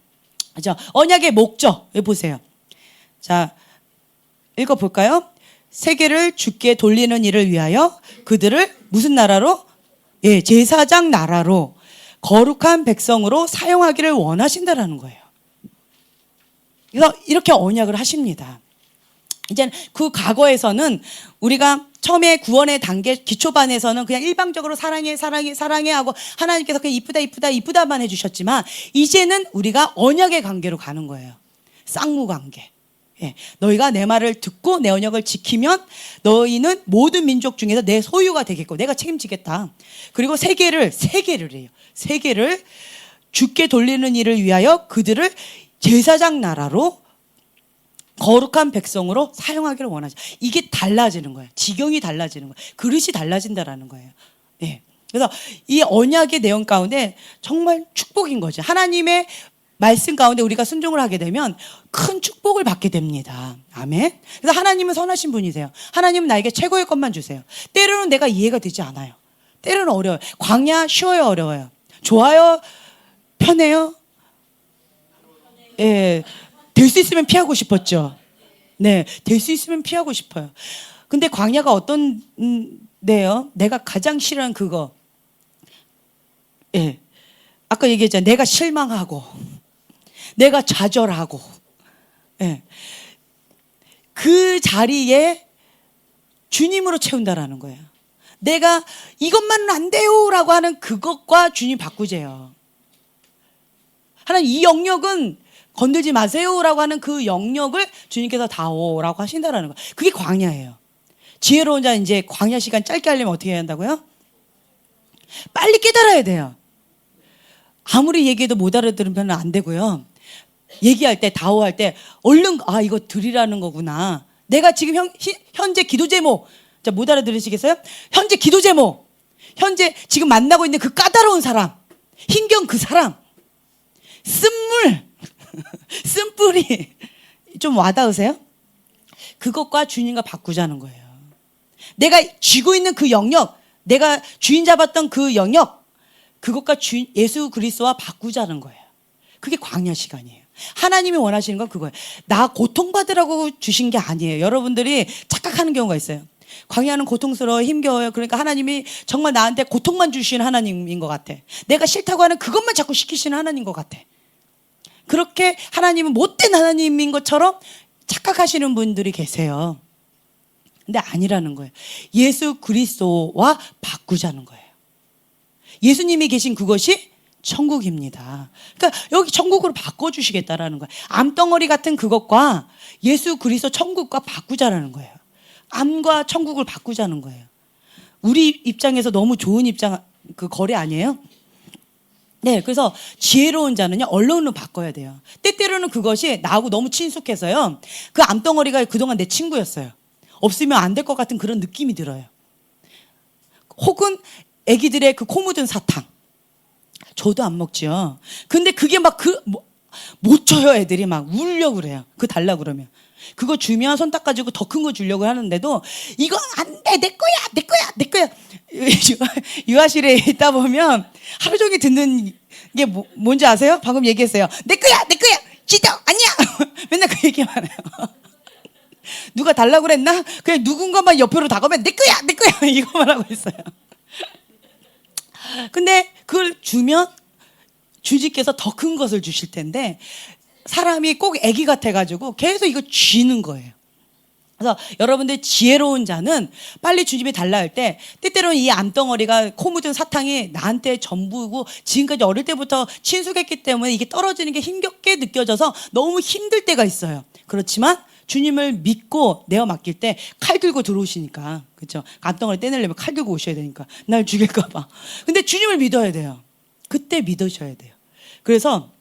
그죠? 언약의 목적 보세요. 자, 읽어볼까요? 세계를 주께 돌리는 일을 위하여 그들을 무슨 나라로? 제사장 나라로 거룩한 백성으로 사용하기를 원하신다라는 거예요. 그래서 이렇게 언약을 하십니다. 이제 그 과거에서는 우리가 처음에 구원의 단계 기초반에서는 그냥 일방적으로 사랑해 하고 하나님께서 그냥 이쁘다만 해주셨지만 이제는 우리가 언약의 관계로 가는 거예요. 쌍무 관계. 너희가 내 말을 듣고 내 언약을 지키면 너희는 모든 민족 중에서 내 소유가 되겠고 내가 책임지겠다. 그리고 세계를 해요. 세계를 주께 돌리는 일을 위하여 그들을 제사장 나라로 거룩한 백성으로 사용하기를 원하죠. 이게 달라지는 거예요. 지경이 달라지는 거예요. 그릇이 달라진다라는 거예요. 그래서 이 언약의 내용 가운데 정말 축복인 거죠. 하나님의 말씀 가운데 우리가 순종을 하게 되면 큰 축복을 받게 됩니다. 아멘. 그래서 하나님은 선하신 분이세요. 하나님은 나에게 최고의 것만 주세요. 때로는 내가 이해가 되지 않아요. 때로는 어려워요. 광야 쉬워요, 어려워요? 좋아요, 편해요? 될 수 있으면 피하고 싶었죠. 네, 될 수 있으면 피하고 싶어요. 근데 광야가 어떤데요? 내가 가장 싫어하는 그거. 아까 얘기했잖아요. 내가 실망하고, 내가 좌절하고, 그 자리에 주님으로 채운다라는 거예요. 내가 이것만은 안 돼요라고 하는 그것과 주님 바꾸재요. 하나님 이 영역은 건들지 마세요라고 하는 그 영역을 주님께서 다오라고 하신다라는 거예요. 그게 광야예요. 지혜로운 자 이제 광야 시간 짧게 하려면 어떻게 해야 한다고요? 빨리 깨달아야 돼요. 아무리 얘기해도 못 알아들으면 안 되고요. 얘기할 때 다오할 때 얼른 이거 드리라는 거구나. 내가 지금 현재 기도 제목 자, 못 알아들으시겠어요? 현재 기도 제목. 현재 지금 만나고 있는 그 까다로운 사람. 힘겨운 그 사람. 쓴물. 쓴뿌리. 좀 와닿으세요? 그것과 주님과 바꾸자는 거예요. 내가 쥐고 있는 그 영역, 내가 주인 잡았던 그 영역, 그것과 예수 그리스도와 바꾸자는 거예요. 그게 광야 시간이에요. 하나님이 원하시는 건 그거예요. 나 고통받으라고 주신 게 아니에요. 여러분들이 착각하는 경우가 있어요. 광야는 고통스러워, 힘겨워요. 그러니까 하나님이 정말 나한테 고통만 주시는 하나님인 것 같아. 내가 싫다고 하는 그것만 자꾸 시키시는 하나님인 것 같아. 그렇게 하나님은 못된 하나님인 것처럼 착각하시는 분들이 계세요. 근데 아니라는 거예요. 예수 그리스도와 바꾸자는 거예요. 예수님이 계신 그것이 천국입니다. 그러니까 여기 천국으로 바꿔주시겠다라는 거예요. 암덩어리 같은 그것과 예수 그리스도 천국과 바꾸자라는 거예요. 암과 천국을 바꾸자는 거예요. 우리 입장에서 너무 좋은 입장, 그 거래 아니에요? 네, 그래서 지혜로운 자는요, 언론으로 바꿔야 돼요. 때때로는 그것이 나하고 너무 친숙해서요, 그 암덩어리가 그동안 내 친구였어요. 없으면 안 될 것 같은 그런 느낌이 들어요. 혹은 애기들의 그 코 묻은 사탕. 저도 안 먹지요. 근데 그게 막 못 줘요. 애들이 막 울려고 그래요. 그거 달라고 그러면. 그거 주면 손 닦아주고 더 큰 거 주려고 하는데도 이거 안 돼. 내 거야. 내 거야. 내 거야. 유아실에 있다 보면 하루 종일 듣는 게 뭔지 아세요? 방금 얘기했어요. 내 거야. 내 거야. 지도 아니야. 맨날 그 얘기만 해요. 누가 달라고 그랬나? 그냥 누군가만 옆으로 다가오면 내 거야. 내 거야. 이거만 하고 있어요. 근데 그걸 주면 주님께서 더 큰 것을 주실 텐데 사람이 꼭 애기 같아가지고 계속 이거 쥐는 거예요. 그래서 여러분들 지혜로운 자는 빨리 주님이 달라 할 때 때때로는 이 암덩어리가 코 묻은 사탕이 나한테 전부고 지금까지 어릴 때부터 친숙했기 때문에 이게 떨어지는 게 힘겹게 느껴져서 너무 힘들 때가 있어요. 그렇지만 주님을 믿고 내어 맡길 때 칼 들고 들어오시니까, 그렇죠? 암덩어리 떼내려면 칼 들고 오셔야 되니까 날 죽일까 봐. 근데 주님을 믿어야 돼요. 그때 믿으셔야 돼요. 그래서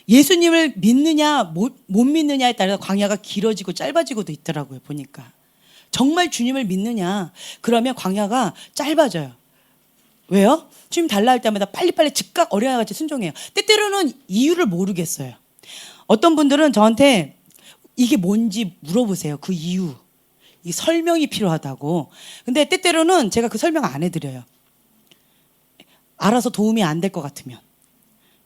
예수님을 믿느냐 못 믿느냐에 따라서 광야가 길어지고 짧아지고도 있더라고요. 보니까 정말 주님을 믿느냐, 그러면 광야가 짧아져요. 왜요? 주님 달라 할 때마다 빨리빨리 즉각 어린아이같이 순종해요. 때때로는 이유를 모르겠어요. 어떤 분들은 저한테 이게 뭔지 물어보세요. 그 이유. 이 설명이 필요하다고. 근데 때때로는 제가 그 설명 안 해드려요. 알아서 도움이 안 될 것 같으면.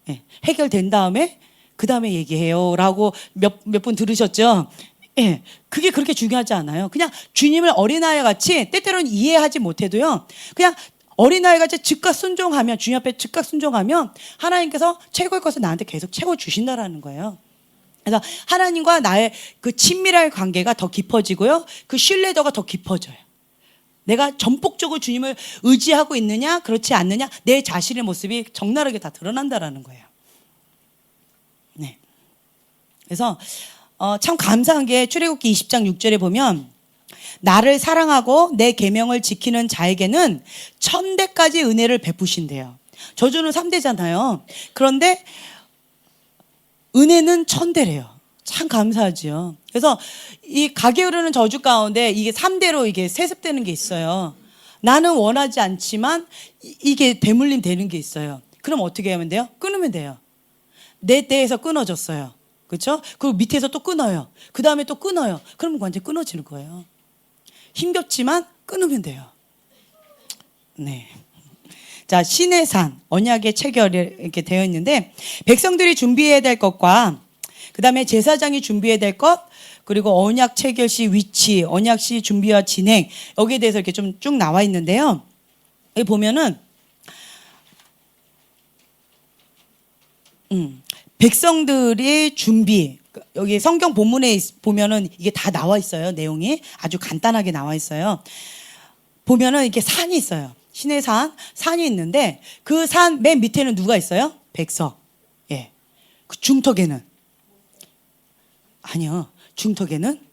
예, 해결된 다음에 그 다음에 얘기해요 라고 몇 분 들으셨죠? 예, 그게 그렇게 중요하지 않아요. 그냥 주님을 어린아이 같이 때때로는 이해하지 못해도요, 그냥 어린아이 같이 즉각 순종하면, 주님 앞에 즉각 순종하면 하나님께서 최고의 것을 나한테 계속 채워주신다라는 거예요. 그래서 하나님과 나의 그 친밀한 관계가 더 깊어지고요, 그 신뢰도가 더 깊어져요. 내가 전폭적으로 주님을 의지하고 있느냐 그렇지 않느냐, 내 자신의 모습이 적나라하게 다 드러난다라는 거예요. 네. 그래서 참 감사한 게 출애굽기 20장 6절에 보면 나를 사랑하고 내 계명을 지키는 자에게는 1000대까지 은혜를 베푸신대요. 저주는 3대잖아요. 그런데 은혜는 1000대래요. 참 감사하지요. 그래서 이 가게 흐르는 저주 가운데 이게 3대로 이게 세습되는 게 있어요. 나는 원하지 않지만 이게 대물림 되는 게 있어요. 그럼 어떻게 하면 돼요? 끊으면 돼요. 내 때에서 끊어졌어요. 그렇죠? 그리고 밑에서 또 끊어요. 그 다음에 또 끊어요. 그러면 완전히 끊어지는 거예요. 힘겹지만 끊으면 돼요. 네. 자, 신의 산, 언약의 체결이 이렇게 되어 있는데, 백성들이 준비해야 될 것과 그 다음에 제사장이 준비해야 될 것, 그리고 언약 체결 시 위치, 언약 시 준비와 진행, 여기에 대해서 이렇게 좀 쭉 나와 있는데요. 여기 보면은 백성들의 준비, 여기 성경 본문에 보면은 이게 다 나와 있어요. 내용이 아주 간단하게 나와 있어요. 보면은 이렇게 산이 있어요. 신의 산이 있는데 그 산 맨 밑에는 누가 있어요? 백성. 예. 그 중턱에는 아니요. 중턱에는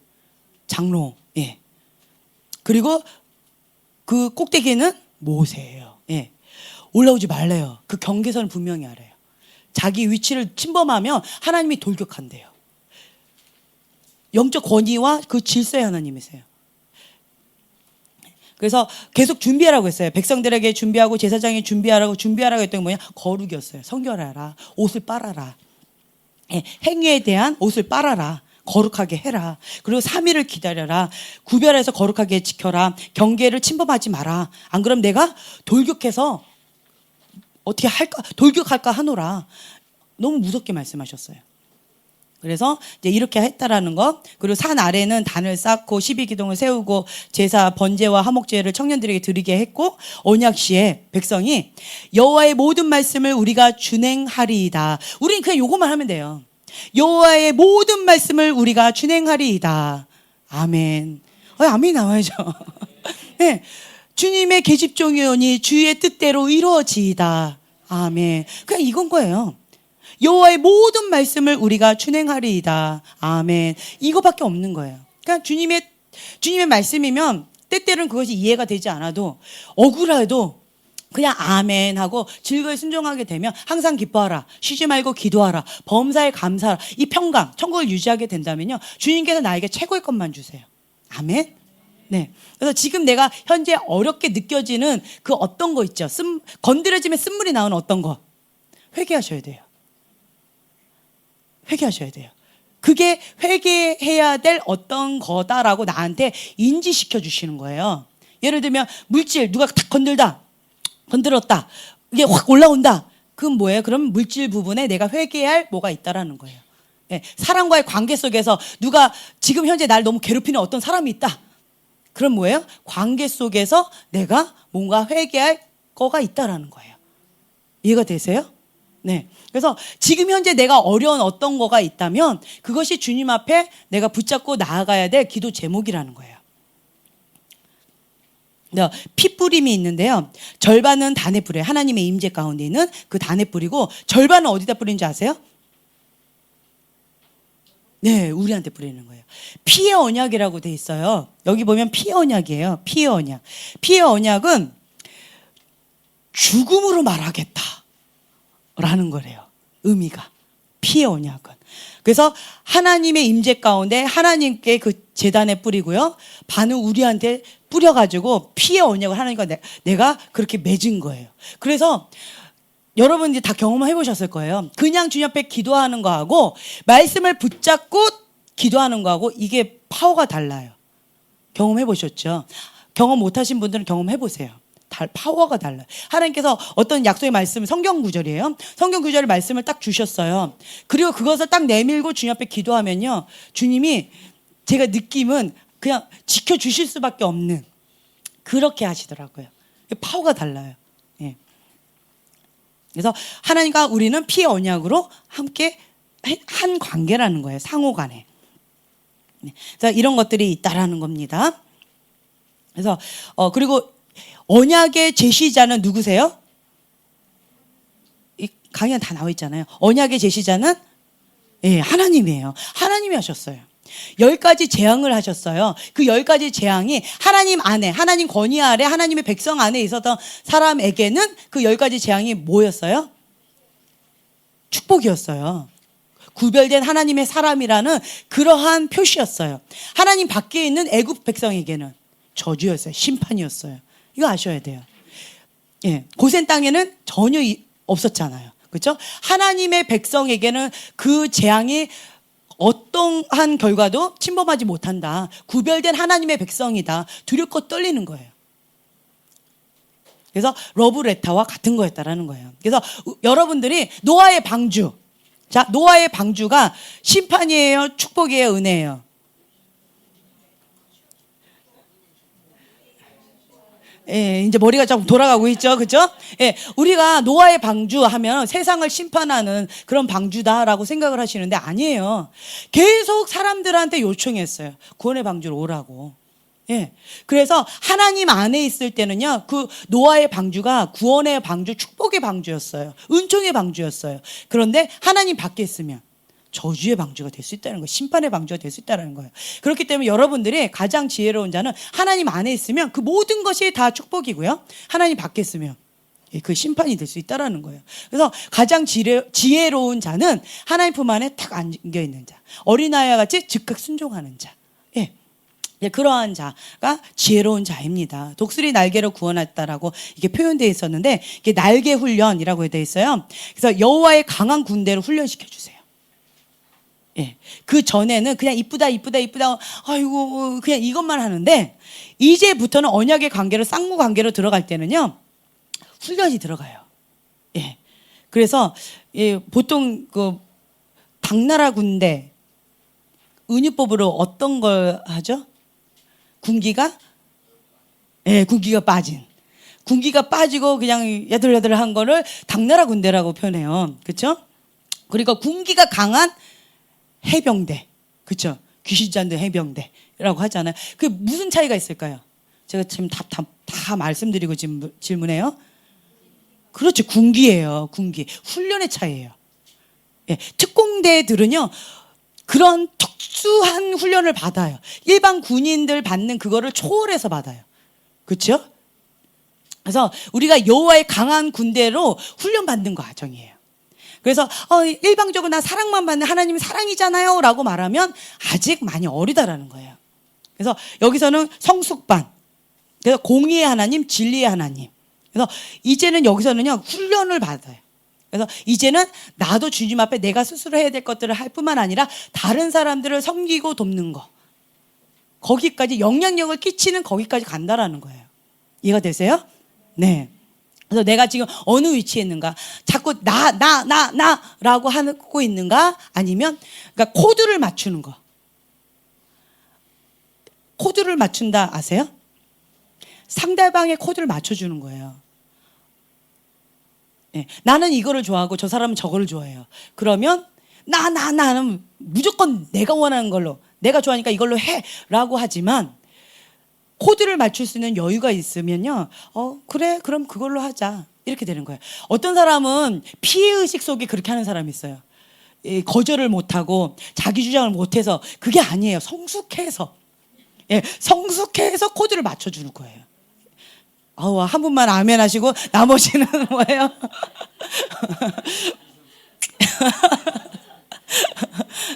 장로. 예. 그리고 그 꼭대기에는 모세예요. 예. 올라오지 말래요. 그 경계선을 분명히 알아요. 자기 위치를 침범하면 하나님이 돌격한대요. 영적 권위와 그 질서의 하나님이세요. 그래서 계속 준비하라고 했어요. 백성들에게 준비하고 제사장이 준비하라고 했던 게 뭐냐? 거룩이었어요. 성결하라. 옷을 빨아라. 예, 행위에 대한 옷을 빨아라. 거룩하게 해라. 그리고 3일을 기다려라. 구별해서 거룩하게 지켜라. 경계를 침범하지 마라. 안 그럼 내가 돌격해서 어떻게 할까? 돌격할까 하노라. 너무 무섭게 말씀하셨어요. 그래서 이제 이렇게 했다라는 것. 그리고 산 아래는 단을 쌓고 12기둥을 세우고 제사 번제와 화목제를 청년들에게 드리게 했고, 언약시에 백성이 여호와의 모든 말씀을 우리가 준행하리이다. 우리는 그냥 요것만 하면 돼요. 여호와의 모든 말씀을 우리가 준행하리이다. 아멘. 아멘이 나와야죠. 네. 주님의 계집종이오니 주의 뜻대로 이루어지이다. 아멘. 그냥 이건 거예요. 여호와의 모든 말씀을 우리가 준행하리이다. 아멘. 이거밖에 없는 거예요. 그러니까 주님의 말씀이면 때때로는 그것이 이해가 되지 않아도 억울해도 그냥 아멘 하고 즐거이 순종하게 되면 항상 기뻐하라. 쉬지 말고 기도하라. 범사에 감사하라. 이 평강, 천국을 유지하게 된다면요. 주님께서 나에게 최고의 것만 주세요. 아멘. 네. 그래서 지금 내가 현재 어렵게 느껴지는 그 어떤 거 있죠. 건드려지면 쓴물이 나오는 어떤 거. 회개하셔야 돼요. 회개하셔야 돼요. 그게 회개해야 될 어떤 거다라고 나한테 인지시켜 주시는 거예요. 예를 들면 물질 누가 탁 건드렸다. 이게 확 올라온다. 그건 뭐예요? 그럼 물질 부분에 내가 회개할 뭐가 있다라는 거예요. 네. 사람과의 관계 속에서 누가 지금 현재 날 너무 괴롭히는 어떤 사람이 있다. 그럼 뭐예요? 관계 속에서 내가 뭔가 회개할 거가 있다라는 거예요. 이해가 되세요? 네. 그래서 지금 현재 내가 어려운 어떤 거가 있다면 그것이 주님 앞에 내가 붙잡고 나아가야 될 기도 제목이라는 거예요. 피 뿌림이 있는데요. 절반은 단에 뿌려요. 하나님의 임재 가운데 있는 그 단에 뿌리고 절반은 어디다 뿌리는지 아세요? 네, 우리한테 뿌리는 거예요. 피의 언약이라고 돼 있어요. 여기 보면 피의 언약이에요. 피의 언약. 피의 언약은 죽음으로 말하겠다 라는 거래요. 의미가. 피의 언약은. 그래서 하나님의 임재 가운데 하나님께 그 제단에 뿌리고요. 반은 우리한테 뿌려가지고 피의 언약을 하나님과 내가 그렇게 맺은 거예요. 그래서 여러분 이제 다 경험해 보셨을 거예요. 그냥 주님 앞에 기도하는 거하고 말씀을 붙잡고 기도하는 거하고 이게 파워가 달라요. 경험해 보셨죠? 경험 못 하신 분들은 경험해 보세요. 파워가 달라요. 하나님께서 어떤 약속의 말씀, 성경 구절이에요. 성경 구절의 말씀을 딱 주셨어요. 그리고 그것을 딱 내밀고 주님 앞에 기도하면요. 주님이 제가 느낌은 그냥 지켜주실 수밖에 없는 그렇게 하시더라고요. 파워가 달라요. 예. 그래서 하나님과 우리는 피의 언약으로 함께 한 관계라는 거예요. 상호 간에. 그래서 이런 것들이 있다라는 겁니다. 그래서 그리고 언약의 제시자는 누구세요? 이 강의는 다 나와 있잖아요. 언약의 제시자는 예, 하나님이에요. 하나님이 하셨어요. 10가지 재앙을 하셨어요. 그 10가지 재앙이 하나님 안에, 하나님 권위 아래, 하나님의 백성 안에 있었던 사람에게는 그 10가지 재앙이 뭐였어요? 축복이었어요. 구별된 하나님의 사람이라는 그러한 표시였어요. 하나님 밖에 있는 애굽 백성에게는 저주였어요. 심판이었어요. 이거 아셔야 돼요. 예, 고센 땅에는 전혀 없었잖아요. 그렇죠? 하나님의 백성에게는 그 재앙이 어떠한 결과도 침범하지 못한다. 구별된 하나님의 백성이다. 두렵고 떨리는 거예요. 그래서 러브레타와 같은 거였다라는 거예요. 그래서 여러분들이 노아의 방주. 자, 노아의 방주가 심판이에요? 축복이에요? 은혜예요? 예, 이제 머리가 좀 돌아가고 있죠. 그죠? 예, 우리가 노아의 방주 하면 세상을 심판하는 그런 방주다라고 생각을 하시는데 아니에요. 계속 사람들한테 요청했어요. 구원의 방주로 오라고. 예. 그래서 하나님 안에 있을 때는요, 그 노아의 방주가 구원의 방주, 축복의 방주였어요. 은총의 방주였어요. 그런데 하나님 밖에 있으면 저주의 방주가 될 수 있다는 거예요. 심판의 방주가 될 수 있다는 거예요. 그렇기 때문에 여러분들이 가장 지혜로운 자는 하나님 안에 있으면 그 모든 것이 다 축복이고요. 하나님 밖에 있으면 그 심판이 될 수 있다는 거예요. 그래서 가장 지혜로운 자는 하나님 품 안에 딱 안겨 있는 자. 어린아이와 같이 즉각 순종하는 자. 예. 그러한 자가 지혜로운 자입니다. 독수리 날개로 구원했다라고 이게 표현되어 있었는데 이게 날개 훈련이라고 되어 있어요. 그래서 여호와의 강한 군대를 훈련시켜 주세요. 예. 그 전에는 그냥 이쁘다 아이고 그냥 이것만 하는데 이제부터는 언약의 관계로 쌍무 관계로 들어갈 때는요 훈련이 들어가요. 예. 그래서 예, 보통 그 당나라 군대 은유법으로 어떤 걸 하죠? 군기가? 예, 군기가 빠진. 군기가 빠지고 그냥 야들야들한 거를 당나라 군대라고 표현해요. 그렇죠? 그리고 군기가 강한 해병대. 그렇죠? 귀신 잡는 해병대라고 하잖아요. 그 무슨 차이가 있을까요? 제가 지금 다 말씀드리고 지금 질문해요. 그렇죠. 군기예요. 군기. 훈련의 차이예요. 예, 특공대들은요. 그런 특수한 훈련을 받아요. 일반 군인들 받는 그거를 초월해서 받아요. 그렇죠? 그래서 우리가 여호와의 강한 군대로 훈련받는 과정이에요. 그래서 일방적으로 나 사랑만 받는 하나님이 사랑이잖아요 라고 말하면 아직 많이 어리다라는 거예요. 그래서 여기서는 성숙반, 그래서 공의의 하나님, 진리의 하나님. 그래서 이제는 여기서는요 훈련을 받아요. 그래서 이제는 나도 주님 앞에 내가 스스로 해야 될 것들을 할 뿐만 아니라 다른 사람들을 섬기고 돕는 거, 거기까지 영향력을 끼치는 거기까지 간다라는 거예요. 이해가 되세요? 네. 그래서 내가 지금 어느 위치에 있는가, 자꾸 나라고 하고 있는가, 아니면 그러니까 코드를 맞추는 거. 코드를 맞춘다 아세요? 상대방의 코드를 맞춰주는 거예요. 네. 나는 이거를 좋아하고 저 사람은 저거를 좋아해요. 그러면 나는 무조건 내가 원하는 걸로, 내가 좋아하니까 이걸로 해라고 하지만 코드를 맞출 수 있는 여유가 있으면요, 그래 그럼 그걸로 하자 이렇게 되는 거예요. 어떤 사람은 피해의식 속에 그렇게 하는 사람이 있어요. 거절을 못하고 자기 주장을 못해서. 그게 아니에요. 성숙해서, 성숙해서 코드를 맞춰주는 거예요. 한 분만 아멘 하시고 나머지는 뭐예요?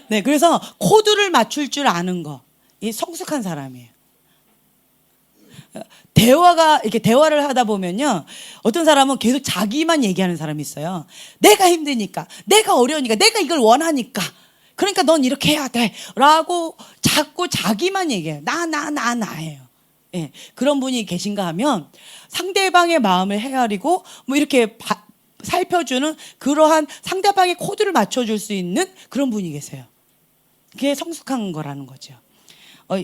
네, 그래서 코드를 맞출 줄 아는 거, 이 성숙한 사람이에요. 이렇게 대화를 하다 보면요, 어떤 사람은 계속 자기만 얘기하는 사람이 있어요. 내가 힘드니까, 내가 어려우니까, 내가 이걸 원하니까, 그러니까 넌 이렇게 해야 돼 라고 자꾸 자기만 얘기해요. 나예요. 예, 그런 분이 계신가 하면 상대방의 마음을 헤아리고 뭐 이렇게 살펴주는 그러한 상대방의 코드를 맞춰줄 수 있는 그런 분이 계세요. 그게 성숙한 거라는 거죠.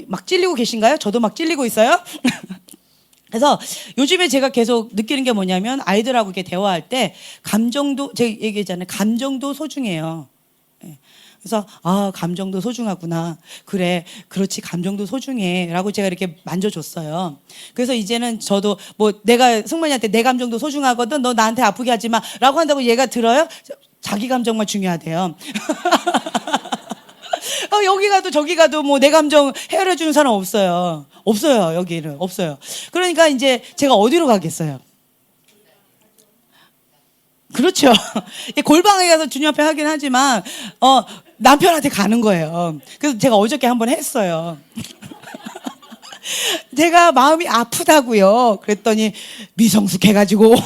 막 찔리고 계신가요? 저도 막 찔리고 있어요. 그래서 요즘에 제가 계속 느끼는 게 뭐냐면 아이들하고 이렇게 대화할 때 감정도, 제가 얘기했잖아요. 감정도 소중해요. 그래서 감정도 소중하구나. 그래, 그렇지, 감정도 소중해 라고 제가 이렇게 만져줬어요. 그래서 이제는 저도 뭐 내가 승만이한테 내 감정도 소중하거든, 너 나한테 아프게 하지 마 라고 한다고 얘가 들어요? 자기 감정만 중요하대요. 여기 가도 저기 가도 뭐 내 감정 헤아려 주는 사람 없어요. 여기는 없어요. 그러니까 이제 제가 어디로 가겠어요? 그렇죠. 골방에 가서 주님 앞에 하긴 하지만 남편한테 가는 거예요. 그래서 제가 어저께 한번 했어요. 제가 마음이 아프다고요. 그랬더니 미성숙해가지고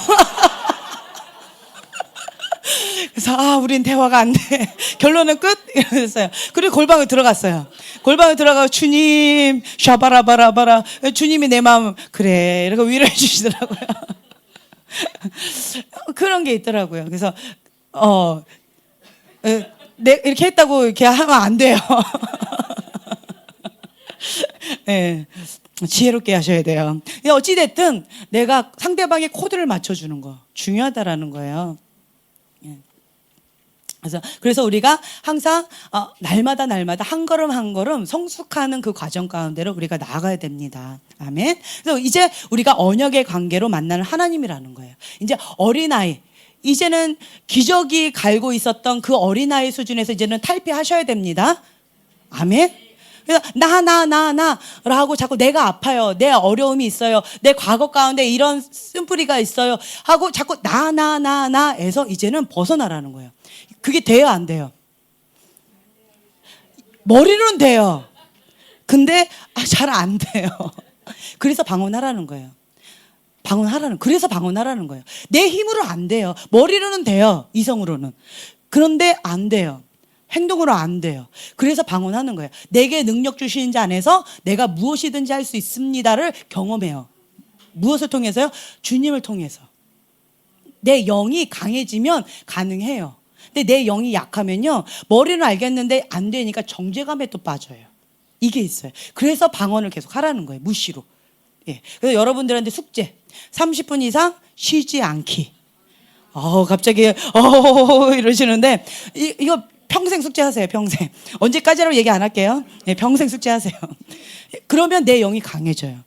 그래서 우린 대화가 안 돼. 결론은 끝? 이랬어요. 그리고 골방에 들어갔어요. 골방에 들어가서 주님 샤바라바라바라, 주님이 내 마음 그래 이렇게 위로해 주시더라고요. 그런 게 있더라고요. 그래서 이렇게 했다고 이렇게 하면 안 돼요. 네, 지혜롭게 하셔야 돼요. 어찌됐든 내가 상대방의 코드를 맞춰주는 거 중요하다라는 거예요. 그래서 우리가 항상 날마다 한 걸음 한 걸음 성숙하는 그 과정 가운데로 우리가 나아가야 됩니다. 아멘. 그래서 이제 우리가 언약의 관계로 만나는 하나님이라는 거예요. 이제 어린아이, 이제는 기저귀 갈고 있었던 그 어린아이 수준에서 이제는 탈피하셔야 됩니다. 아멘. 그래서 나라고 자꾸 내가 아파요, 내 어려움이 있어요, 내 과거 가운데 이런 쓴뿌리가 있어요 하고 자꾸 나에서 이제는 벗어나라는 거예요. 그게 돼요, 안 돼요? 머리로는 돼요. 근데 잘 안 돼요. 그래서 방언하라는 거예요. 그래서 방언하라는 거예요. 내 힘으로 안 돼요. 머리로는 돼요. 이성으로는. 그런데 안 돼요. 행동으로 안 돼요. 그래서 방언하는 거예요. 내게 능력 주시는 자 안에서 내가 무엇이든지 할 수 있습니다를 경험해요. 무엇을 통해서요? 주님을 통해서. 내 영이 강해지면 가능해요. 근데 내 영이 약하면요, 머리는 알겠는데 안 되니까 정죄감에 또 빠져요. 이게 있어요. 그래서 방언을 계속 하라는 거예요. 무시로. 예. 그래서 여러분들한테 숙제. 30분 이상 쉬지 않기. 갑자기 이러시는데 이거 평생 숙제하세요. 평생. 언제까지라고 얘기 안 할게요. 네, 평생 숙제하세요. 그러면 내 영이 강해져요.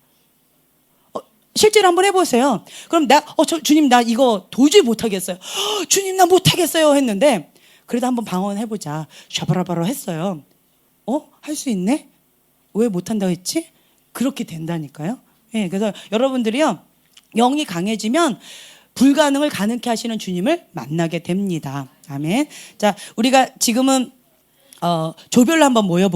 실제로 한번 해보세요. 그럼 주님 나 이거 도저히 못하겠어요. 주님 나 못하겠어요 했는데 그래도 한번 방언해보자. 샤바라바라 했어요. 할 수 있네? 왜 못한다고 했지? 그렇게 된다니까요. 예, 그래서 여러분들이요, 영이 강해지면 불가능을 가능케 하시는 주님을 만나게 됩니다. 아멘. 자, 우리가 지금은 조별로 한번 모여볼게요.